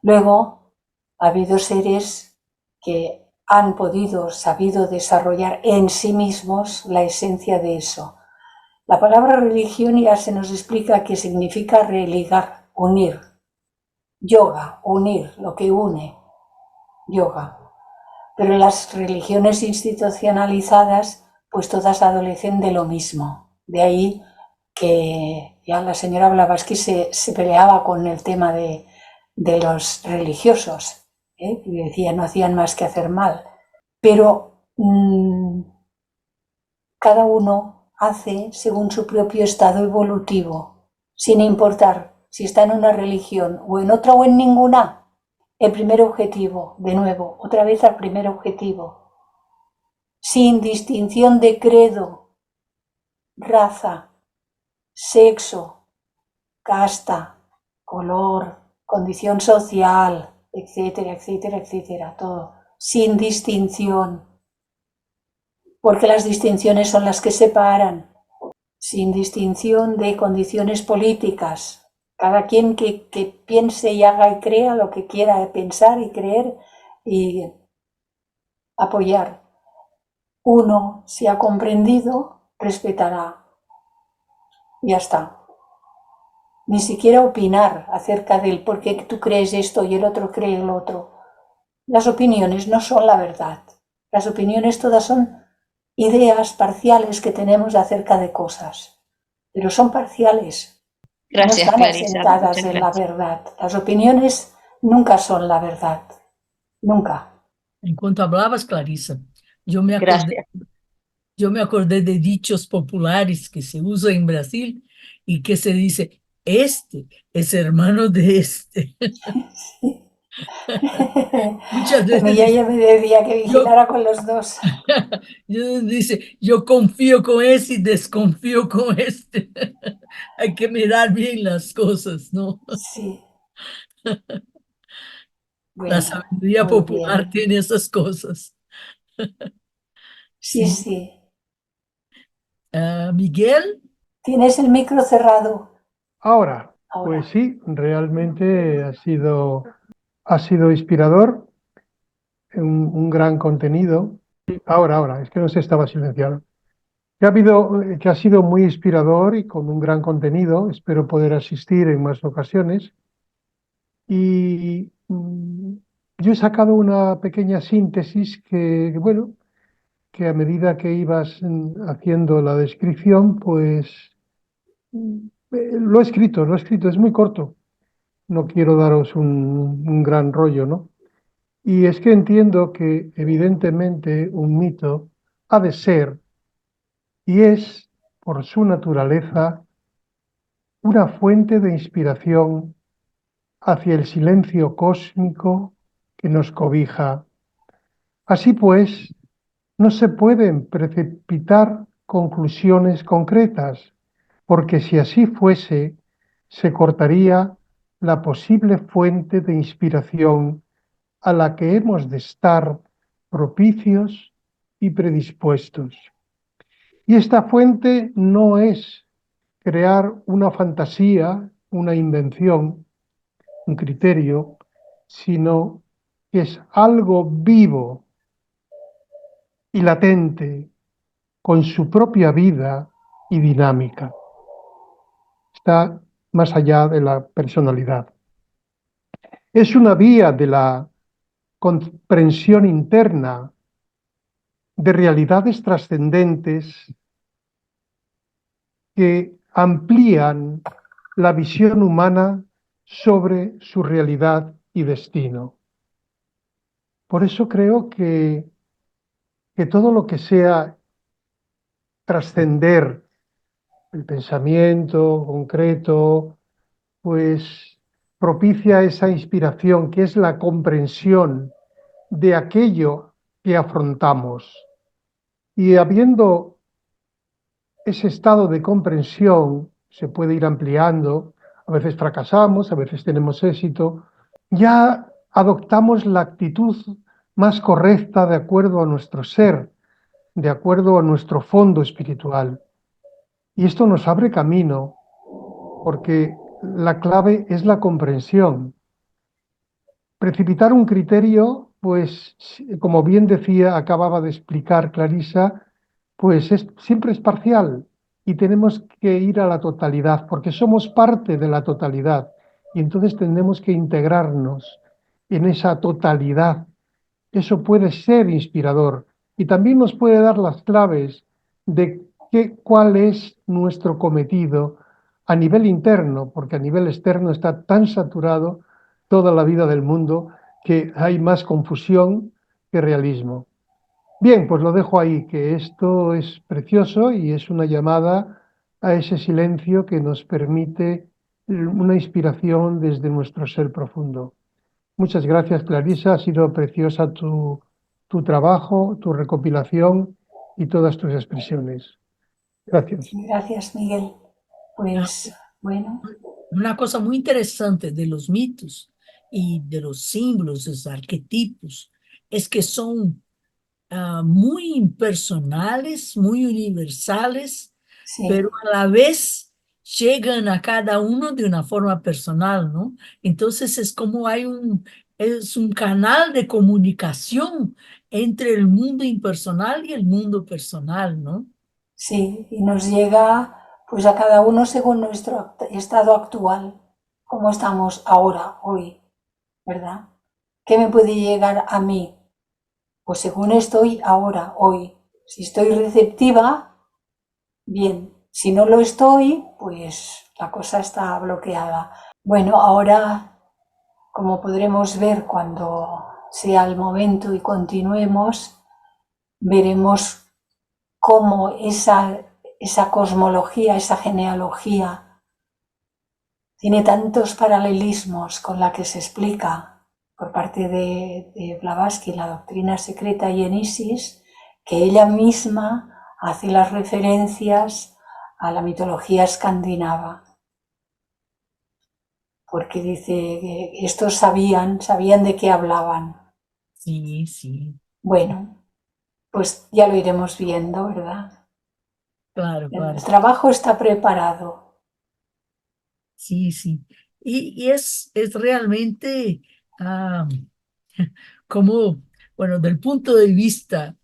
Luego, ha habido seres que han sabido desarrollar en sí mismos la esencia de eso. La palabra religión ya se nos explica que significa religar, unir. Yoga, unir, lo que une, yoga. Pero las religiones institucionalizadas, pues todas adolecen de lo mismo. De ahí que ya la señora Blavatsky se peleaba con el tema de de los religiosos, que decían no hacían más que hacer mal. Pero cada uno hace según su propio estado evolutivo, sin importar si está en una religión o en otra o en ninguna. El primer objetivo, de nuevo, otra vez al primer objetivo, sin distinción de credo, raza, sexo, casta, color, condición social, etcétera, etcétera, etcétera, todo, sin distinción, porque las distinciones son las que separan, sin distinción de condiciones políticas, cada quien que piense y haga y crea lo que quiera pensar y creer y apoyar. Uno, si ha comprendido, respetará. Ya está. Ni siquiera opinar acerca del por qué tú crees esto y el otro cree el otro. Las opiniones no son la verdad. Las opiniones todas son ideas parciales que tenemos acerca de cosas, pero son parciales. Gracias, No están Clarisa. asentadas Muchas en la gracias. verdad. Las opiniones nunca son la verdad. Nunca. Enquanto hablabas, Clarissa, eu me acordei, Gracias. eu me acordei de dichos populares que se usam em Brasil e que se dice, este es hermano de este. Muchas Mi veces yaya dice, me decía que yo, vigilara con los dos. dice, yo confío con ese y desconfío con este. Hay que mirar bien las cosas, ¿no? Sí. La Bueno, sabiduría muy popular bien. tiene esas cosas. Sí, Sí. sí. Miguel, Tienes el micro cerrado Ahora, pues ahora. sí, realmente ha sido inspirador, un gran contenido. Ahora, es que no se estaba silenciado. Que ha sido muy inspirador y con un gran contenido. Espero poder asistir en más ocasiones. Y yo he sacado una pequeña síntesis bueno, que a medida que ibas haciendo la descripción, pues lo he escrito, es muy corto. No quiero daros un gran rollo, ¿no? Y es que entiendo que evidentemente un mito ha de ser y es, por su naturaleza, una fuente de inspiración hacia el silencio cósmico que nos cobija. Así pues, no se pueden precipitar conclusiones concretas, porque si así fuese, se cortaría la posible fuente de inspiración a la que hemos de estar propicios y predispuestos. Y esta fuente no es crear una fantasía, una invención, un criterio, sino que es algo vivo y latente, con su propia vida y dinámica. Está más allá de la personalidad. Es una vía de la comprensión interna de realidades trascendentes que amplían la visión humana sobre su realidad y destino. Por eso creo que todo lo que sea trascender el pensamiento concreto, pues propicia esa inspiración que es la comprensión de aquello que afrontamos. Y habiendo ese estado de comprensión, se puede ir ampliando, a veces fracasamos, a veces tenemos éxito, ya adoptamos la actitud más correcta de acuerdo a nuestro ser, de acuerdo a nuestro fondo espiritual. Y esto nos abre camino, porque la clave es la comprensión. Precipitar un criterio, pues, como bien decía, acababa de explicar Clarisa, pues siempre es parcial y tenemos que ir a la totalidad, porque somos parte de la totalidad y entonces tenemos que integrarnos en esa totalidad. Eso puede ser inspirador y también nos puede dar las claves de cuál es nuestro cometido a nivel interno, porque a nivel externo está tan saturado toda la vida del mundo, que hay más confusión que realismo. Bien, pues lo dejo ahí, que esto es precioso y es una llamada a ese silencio que nos permite una inspiración desde nuestro ser profundo. Muchas gracias, Clarisa. Ha sido preciosa tu trabajo, tu recopilación y todas tus expresiones. Gracias. Gracias, Miguel. Pues bueno, Una cosa muy interesante de los mitos y de los símbolos, los arquetipos, es que son muy impersonales, muy universales, sí, pero a la vez llegan a cada uno de una forma personal, ¿no? Entonces es como es un canal de comunicación entre el mundo impersonal y el mundo personal, ¿no? sí, y nos llega pues a cada uno según nuestro estado actual, como estamos ahora, hoy, ¿verdad? ¿Qué me puede llegar a mí? Pues según estoy ahora, hoy. Si estoy receptiva, bien. Si no lo estoy, pues la cosa está bloqueada. Bueno, ahora, como podremos ver cuando sea el momento y continuemos, veremos cómo esa cosmología, esa genealogía, tiene tantos paralelismos con la que se explica por parte de Blavatsky, la doctrina secreta y en Isis, que ella misma hace las referencias a la mitología escandinava. Porque dice que estos sabían de qué hablaban. Sí, sí, Bueno, pues ya lo iremos viendo, ¿verdad? claro, El claro. trabajo está preparado. Sí, sí. Y es realmente ah, como, bueno, del punto de vista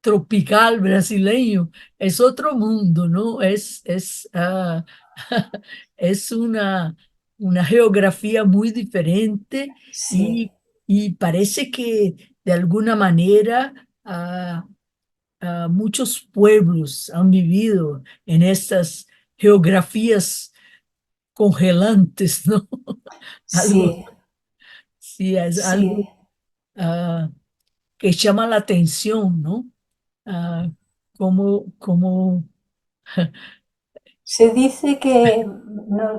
tropical brasileño, es otro mundo, ¿no? Es una geografía muy diferente Sí, y, y parece que de alguna manera muchos pueblos han vivido en estas geografías congelantes, ¿no? Algo, sí, sí, es algo sí. ah, que llama la atención, ¿no? Ah, como Se dice que,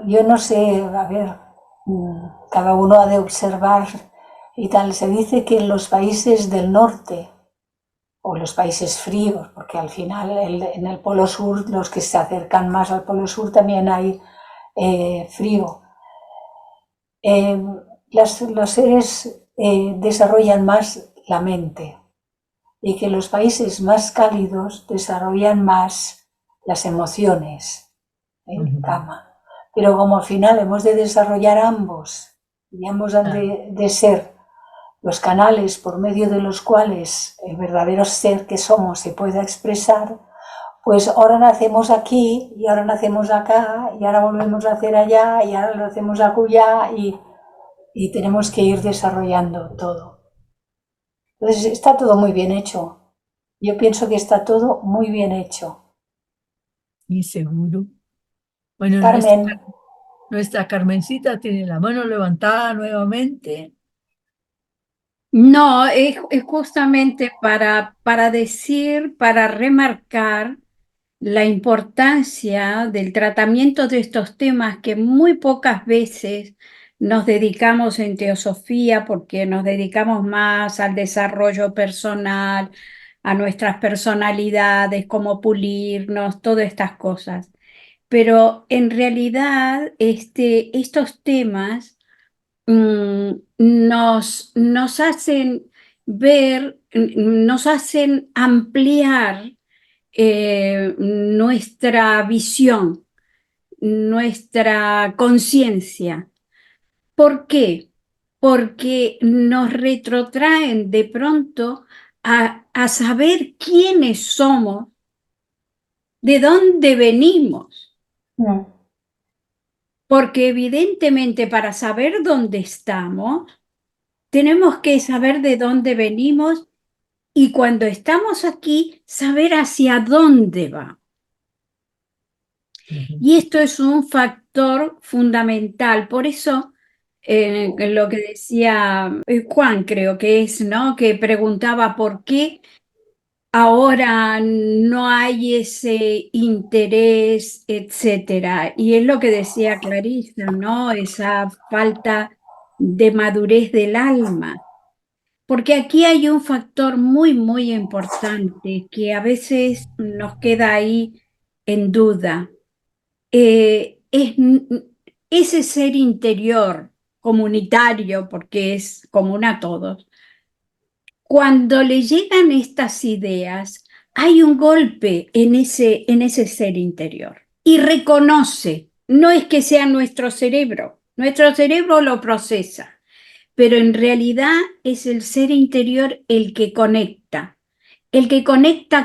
yo no sé, a ver, cada uno ha de observar y tal, se dice que en los países del norte o los países fríos, porque al final en el Polo Sur, los que se acercan más al Polo Sur también hay frío. Los seres desarrollan más la mente y que los países más cálidos desarrollan más las emociones, ujú, cama. Pero como al final hemos de desarrollar ambos y ambos han ah, de ser los canales por medio de los cuales el verdadero ser que somos se pueda expresar, pues ahora nacemos aquí y ahora nacemos acá y ahora volvemos a hacer allá y ahora lo hacemos acullá y tenemos que ir desarrollando todo. Entonces está todo muy bien hecho. Yo pienso que está todo muy bien hecho. sí, seguro. Bueno, Carmen, nuestra Carmencita tiene la mano levantada nuevamente. No, es justamente para decir, para remarcar la importancia del tratamiento de estos temas que muy pocas veces nos dedicamos en teosofía porque nos dedicamos más al desarrollo personal, a nuestras personalidades, cómo pulirnos, todas estas cosas. Pero en realidad estos temas nos hacen ver, nos hacen ampliar nuestra visión, nuestra conciencia. ¿Por qué? Porque nos retrotraen de pronto a saber quiénes somos, de dónde venimos. Porque evidentemente para saber dónde estamos, tenemos que saber de dónde venimos y cuando estamos aquí, saber hacia dónde va. Ujú. Y esto es un factor fundamental. Por eso lo que decía Juan, creo que es, ¿no? Que preguntaba por qué ahora no hay ese interés, etcétera. Y es lo que decía Clarisa, ¿no? Esa falta de madurez del alma. Porque aquí hay un factor muy, muy importante que a veces nos queda ahí en duda. Es ese ser interior comunitario, porque es común a todos. Cuando le llegan estas ideas, hay un golpe en ese ser interior y reconoce, no es que sea nuestro cerebro lo procesa, pero en realidad es el ser interior el que conecta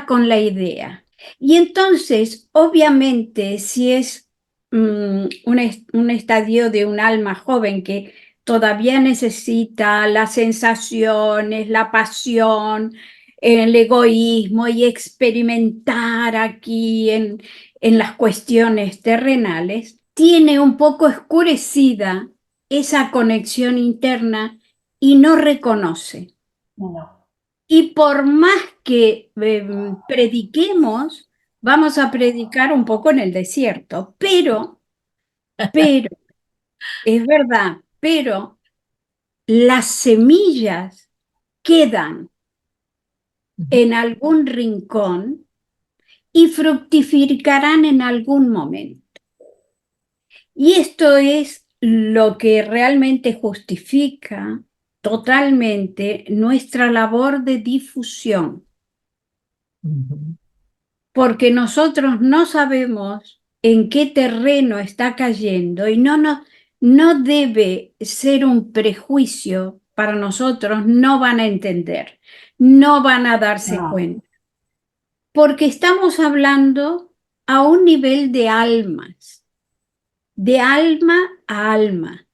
con la idea. Y entonces, obviamente, si es un estadio de un alma joven que todavía necesita las sensaciones, la pasión, el egoísmo y experimentar aquí en las cuestiones terrenales, tiene un poco oscurecida esa conexión interna y no reconoce. No. Y por más que prediquemos, vamos a predicar un poco en el desierto, pero, es verdad, pero las semillas quedan en algún rincón y fructificarán en algún momento. Y esto es lo que realmente justifica totalmente nuestra labor de difusión, porque nosotros no sabemos en qué terreno está cayendo y no debe ser un prejuicio para nosotros, no van a entender, no van a darse No. cuenta, porque estamos hablando a un nivel de almas, de alma a alma.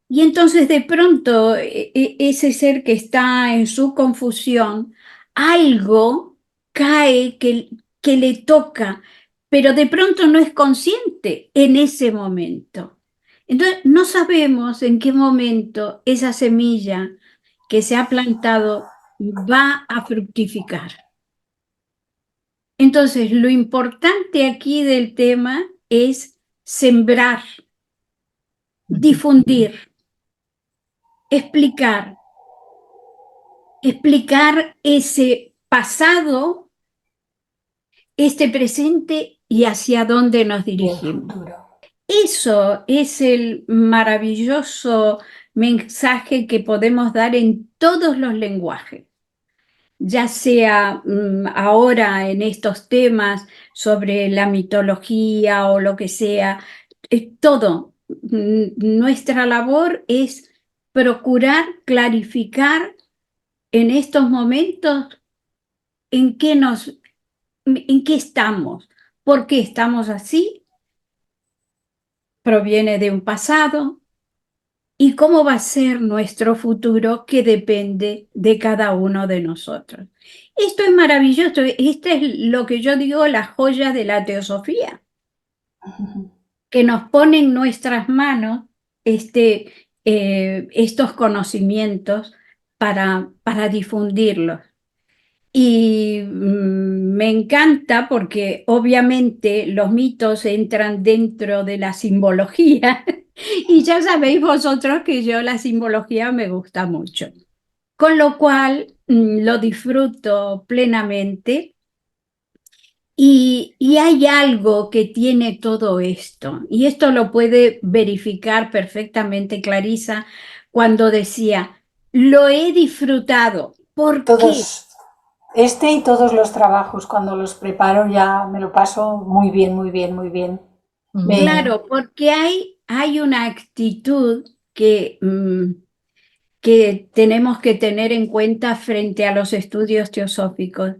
Y entonces de pronto ese ser que está en su confusión, algo cae que le toca, pero de pronto no es consciente en ese momento. Entonces no sabemos en qué momento esa semilla que se ha plantado va a fructificar. Entonces lo importante aquí del tema es sembrar, difundir, explicar ese pasado, este presente y hacia dónde nos Y el dirigimos. futuro. Eso es el maravilloso mensaje que podemos dar en todos los lenguajes, ya sea ahora en estos temas sobre la mitología o lo que sea, todo. Nuestra labor es procurar clarificar en estos momentos en qué estamos, por qué estamos así, proviene de un pasado y cómo va a ser nuestro futuro que depende de cada uno de nosotros. Esto es maravilloso, este es lo que yo digo la joya de la teosofía, que nos pone en nuestras manos estos conocimientos para difundirlos. Y me encanta porque obviamente los mitos entran dentro de la simbología y ya sabéis vosotros que yo la simbología me gusta mucho. Con lo cual lo disfruto plenamente y hay algo que tiene todo esto y esto lo puede verificar perfectamente Clarisa cuando decía, lo he disfrutado. ¿Por qué? Todos, este y todos los trabajos, cuando los preparo ya me lo paso muy bien, muy bien, muy bien. Claro, porque hay una actitud que tenemos que tener en cuenta frente a los estudios teosóficos,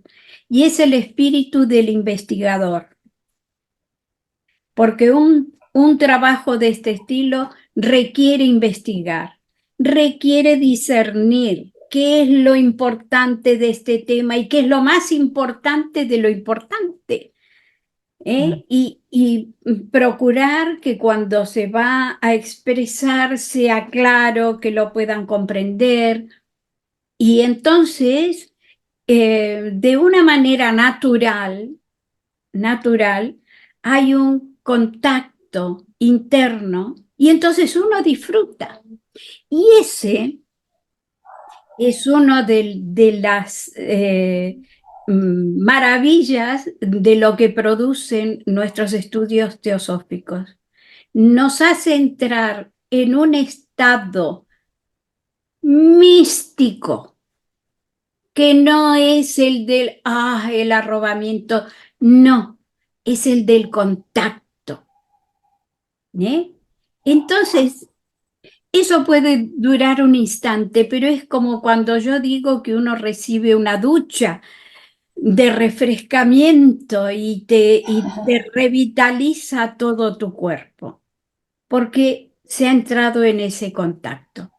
y es el espíritu del investigador, porque un trabajo de este estilo requiere investigar, requiere discernir qué es lo importante de este tema y qué es lo más importante de lo importante. Y procurar que cuando se va a expresar sea claro, que lo puedan comprender. Y entonces, de una manera natural, hay un contacto interno y entonces uno disfruta. Y ese es uno de las maravillas de lo que producen nuestros estudios teosóficos. Nos hace entrar en un estado místico que no es el del el arrobamiento, no, es el del contacto. Entonces, eso puede durar un instante, pero es como cuando yo digo que uno recibe una ducha de refrescamiento y te revitaliza todo tu cuerpo, porque se ha entrado en ese contacto.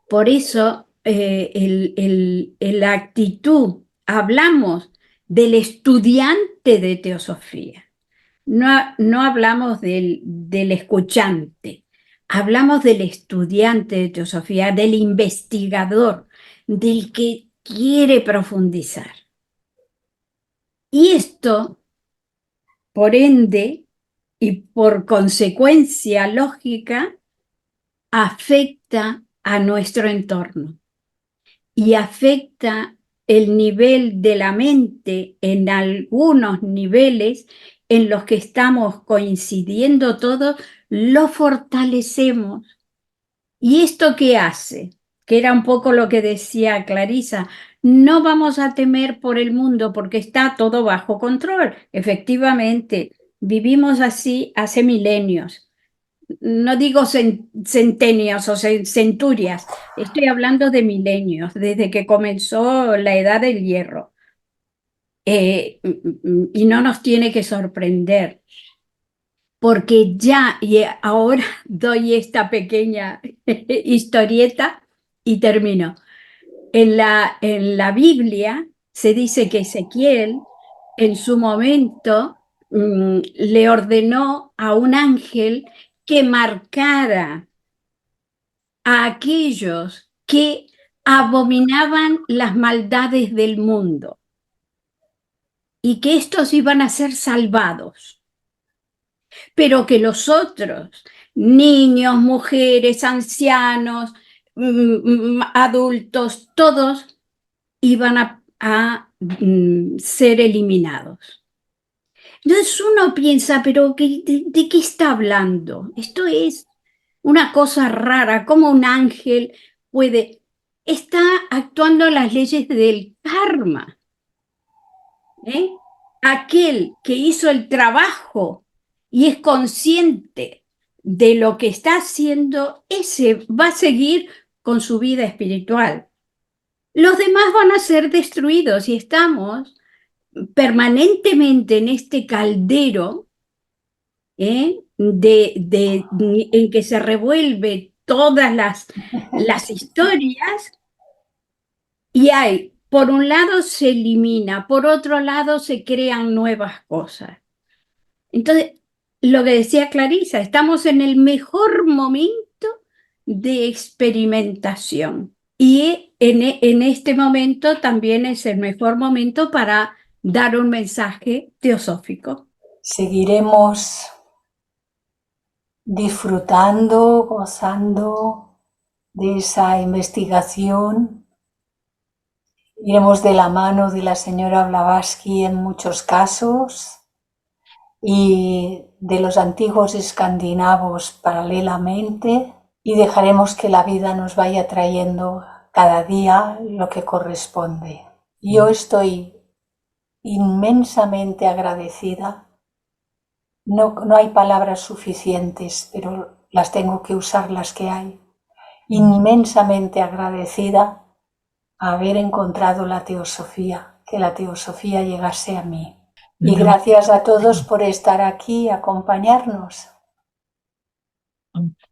Por eso, la actitud, hablamos del estudiante de teosofía. No hablamos del escuchante, hablamos del estudiante de teosofía, del investigador, del que quiere profundizar. Y esto, por ende, y por consecuencia lógica, afecta a nuestro entorno y afecta el nivel de la mente en algunos niveles en los que estamos coincidiendo todos, lo fortalecemos. ¿Y esto qué hace? Que era un poco lo que decía Clarisa, no vamos a temer por el mundo porque está todo bajo control. Efectivamente, vivimos así hace milenios. No digo centenios o centurias, estoy hablando de milenios, desde que comenzó la edad del hierro. Y no nos tiene que sorprender, porque ya, y ahora doy esta pequeña historieta y termino. En la Biblia se dice que Ezequiel en su momento le ordenó a un ángel que marcara a aquellos que abominaban las maldades del mundo y que estos iban a ser salvados, pero que los otros, niños, mujeres, ancianos, adultos, todos iban a ser eliminados. Entonces uno piensa, pero ¿de qué está hablando? Esto es una cosa rara, como un ángel puede, está actuando las leyes del karma. Aquel que hizo el trabajo y es consciente de lo que está haciendo, ese va a seguir con su vida espiritual. Los demás van a ser destruidos y estamos permanentemente en este caldero en que se revuelve todas las historias y hay, por un lado se elimina, por otro lado se crean nuevas cosas. Entonces, lo que decía Clarisa, estamos en el mejor momento de experimentación y en este momento también es el mejor momento para dar un mensaje teosófico. Seguiremos disfrutando, gozando de esa investigación. Iremos de la mano de la señora Blavatsky en muchos casos y de los antiguos escandinavos paralelamente, y dejaremos que la vida nos vaya trayendo cada día lo que corresponde. Yo estoy inmensamente agradecida. No hay palabras suficientes, pero las tengo que usar las que hay. Inmensamente agradecida a haber encontrado la teosofía, que la teosofía llegase a mí. Y gracias a todos por estar aquí y acompañarnos.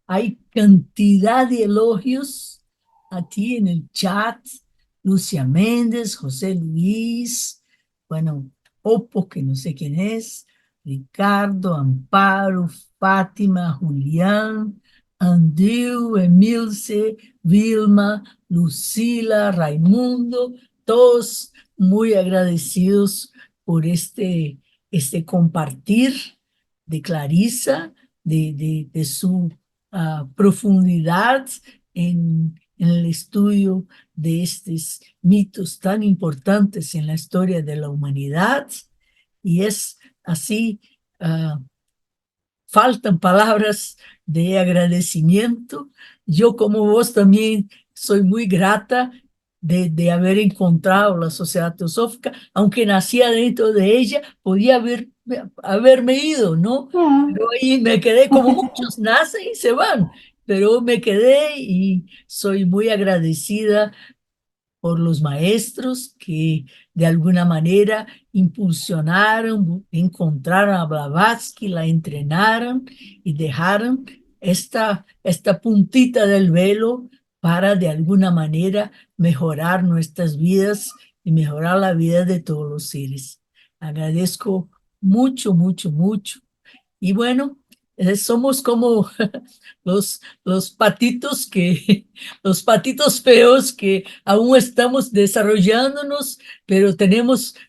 Hay cantidad de elogios a ti en el chat. Lucia Méndez, José Luis, bueno, Opo, que no sé quién es, Ricardo, Amparo, Fátima, Julián, Andrew, Emilce, Vilma, Lucila, Raimundo, todos muy agradecidos por este compartir de Clarisa, de su profundidad en el estudio de estos mitos tan importantes en la historia de la humanidad. Y es así, faltan palabras de agradecimiento. Yo, como vos, también soy muy grata de haber encontrado la Sociedad Teosófica, aunque nacía dentro de ella, podía haberme ido, ¿no? Pero ahí me quedé, como muchos nacen y se van, pero me quedé y soy muy agradecida por los maestros que de alguna manera impulsionaron, encontraron a Blavatsky, la entrenaron y dejaron esta puntita del velo para de alguna manera mejorar nuestras vidas y mejorar la vida de todos los seres. Agradezco mucho, mucho, mucho. Y bueno, somos como los patitos los patitos feos que aún estamos desarrollándonos, pero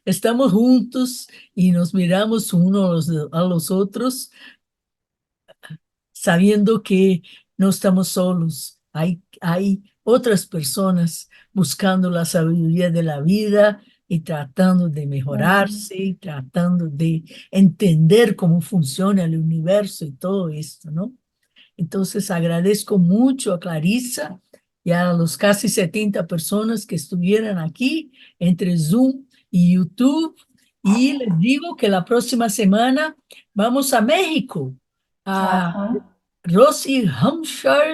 estamos juntos y nos miramos unos a los otros, sabiendo que no estamos solos. Hay otras personas buscando la sabiduría de la vida y tratando de mejorarse, y tratando de entender cómo funciona el universo y todo esto, ¿no? Entonces agradezco mucho a Clarisa y a los casi 70 personas que estuvieron aquí entre Zoom y YouTube. Y les digo que la próxima semana vamos a México, a Ajá. Rosy Hampshire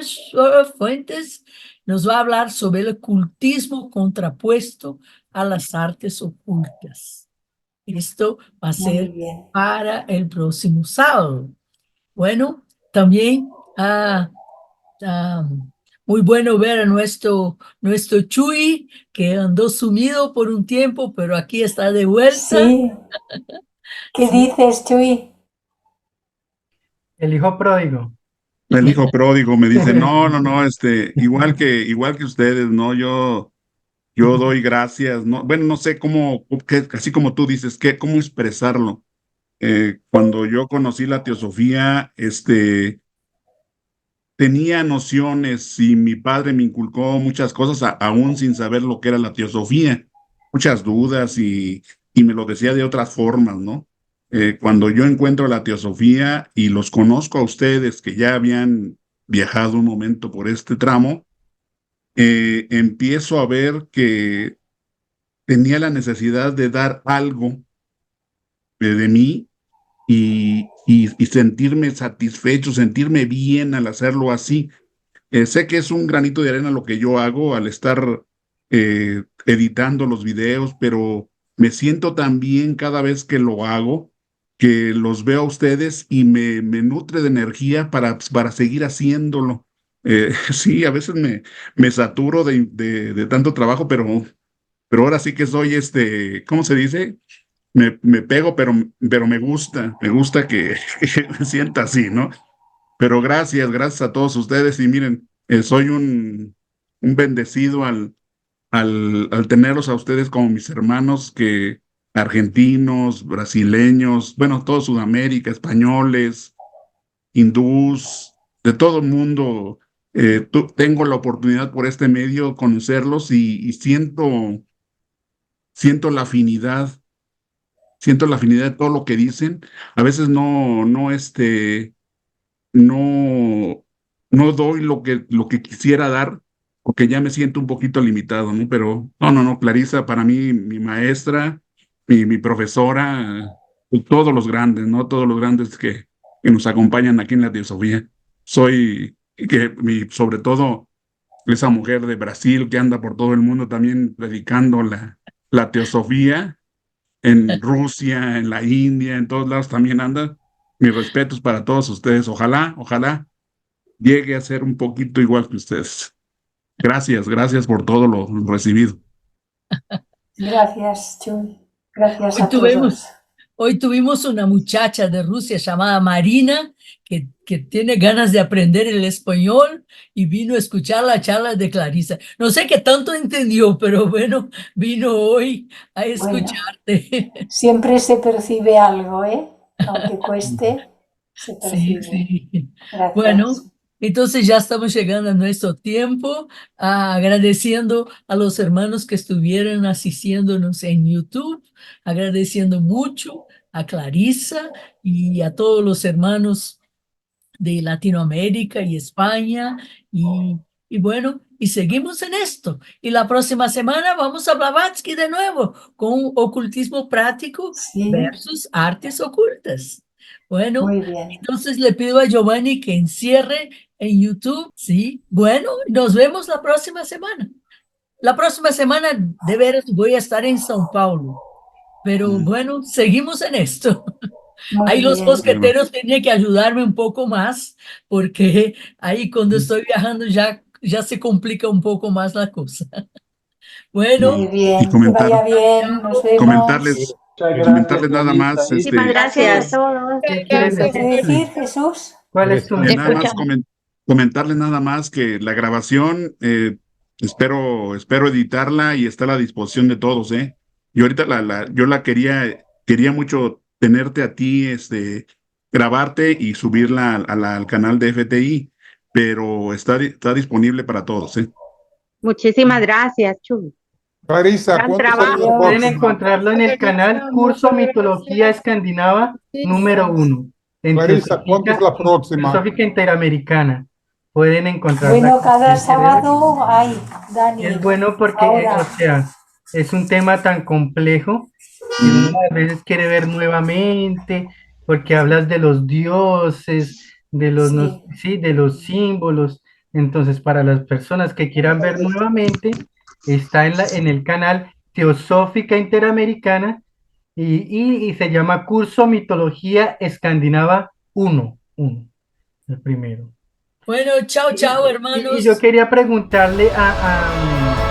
Fuentes nos va a hablar sobre el ocultismo contrapuesto a las artes ocultas. Esto va a Muy ser bien. para el próximo sábado. Bueno, también ah, muy bueno ver a nuestro Chuy, que andó sumido por un tiempo, pero aquí está de vuelta. Sí. ¿Qué Sí, dices, Chuy? El hijo pródigo. El hijo pródigo me dice, no, no, no, igual que ustedes, ¿no? Yo doy gracias, ¿no? Bueno, no sé cómo, así como tú dices, cómo expresarlo. Cuando yo conocí la teosofía, tenía nociones y mi padre me inculcó muchas cosas, aún sin saber lo que era la teosofía, muchas dudas y me lo decía de otras formas, ¿no? Cuando yo encuentro la teosofía y los conozco a ustedes que ya habían viajado un momento por este tramo, empiezo a ver que tenía la necesidad de dar algo de mí y sentirme satisfecho, sentirme bien al hacerlo así. Sé que es un granito de arena lo que yo hago al estar editando los videos, pero me siento tan bien cada vez que lo hago, que los veo a ustedes y me nutre de energía para seguir haciéndolo. Sí, a veces me saturo de tanto trabajo, pero ahora sí que soy ¿cómo se dice? Me pego, pero me gusta que, que me sienta así, ¿no? Pero gracias a todos ustedes y miren, soy un bendecido al tenerlos a ustedes como mis hermanos, que argentinos, brasileños, bueno, todo Sudamérica, españoles, hindús, de todo el mundo. Tengo la oportunidad por este medio conocerlos y siento la afinidad, siento la afinidad de todo lo que dicen. A veces no, no doy lo que quisiera dar, porque ya me siento un poquito limitado, ¿no? Pero no, Clarisa, para mí, mi maestra, mi profesora, y todos los grandes, ¿no? Todos los grandes que nos acompañan aquí en la teosofía. Sobre todo, esa mujer de Brasil que anda por todo el mundo también predicando la teosofía, en Rusia, en la India, en todos lados también anda. Mis respetos para todos ustedes. Ojalá llegue a ser un poquito igual que ustedes. Gracias por todo lo recibido. Gracias, Chuy. Gracias Hoy a tuvimos, todos. hoy tuvimos una muchacha de Rusia llamada Marina que tiene ganas de aprender el español y vino a escuchar la charla de Clarisa. No sé qué tanto entendió, pero bueno, vino hoy a Bueno, escucharte. siempre se percibe algo, ¿eh? Aunque cueste, se Sí, percibe. sí. Gracias. Bueno, entonces ya estamos llegando a nuestro tiempo, agradeciendo a los hermanos que estuvieron asistiéndonos en YouTube, agradeciendo mucho a Clarisa y a todos los hermanos de Latinoamérica y España y bueno, y seguimos en esto. Y la próxima semana vamos a Blavatsky de nuevo con ocultismo práctico Sí, versus artes ocultas. Bueno, muy bien. entonces le pido a Giovanni que encierre en YouTube, ¿sí? Bueno, nos vemos la próxima semana. La próxima semana de veras voy a estar en São Paulo, pero bueno, seguimos en esto. Muy Ahí los bien. mosqueteros tienen que ayudarme un poco más, porque ahí cuando estoy viajando ya se complica un poco más la cosa. Bueno, Muy Y bien. Que comentar, vaya bien. Nos vemos. comentarles, Muchas gracias, comentarles nada Clarisa. más, Muchísimas gracias a todos. ¿Qué quieres ¿Qué decir? decir, Jesús? ¿Cuál es tu nada mensaje? más comentarles nada más que la grabación, espero editarla y está a la disposición de todos, ¿eh? Y ahorita yo quería mucho tenerte a ti, grabarte y subirla al canal de FTI, pero está disponible para todos, ¿eh? Muchísimas gracias, Chuy. Clarisa, Gran ¿cuándo sale la trabajo. Pueden próxima? encontrarlo en el canal Curso Mitología Escandinava número 1. En Clarisa, ¿cuándo es la próxima? Teosófica Interamericana. Pueden encontrarla. Bueno, cada Es sábado hay, Dani. es bueno porque, Ahora. o sea, es un tema tan complejo que uno a veces quiere ver nuevamente, porque hablas de los dioses, de los, Sí. de los símbolos. Entonces, para las personas que quieran ver nuevamente, está en el canal Teosófica Interamericana y se llama Curso Mitología Escandinava 1, el primero. bueno, chao, chao, Y yo hermanos. quería preguntarle a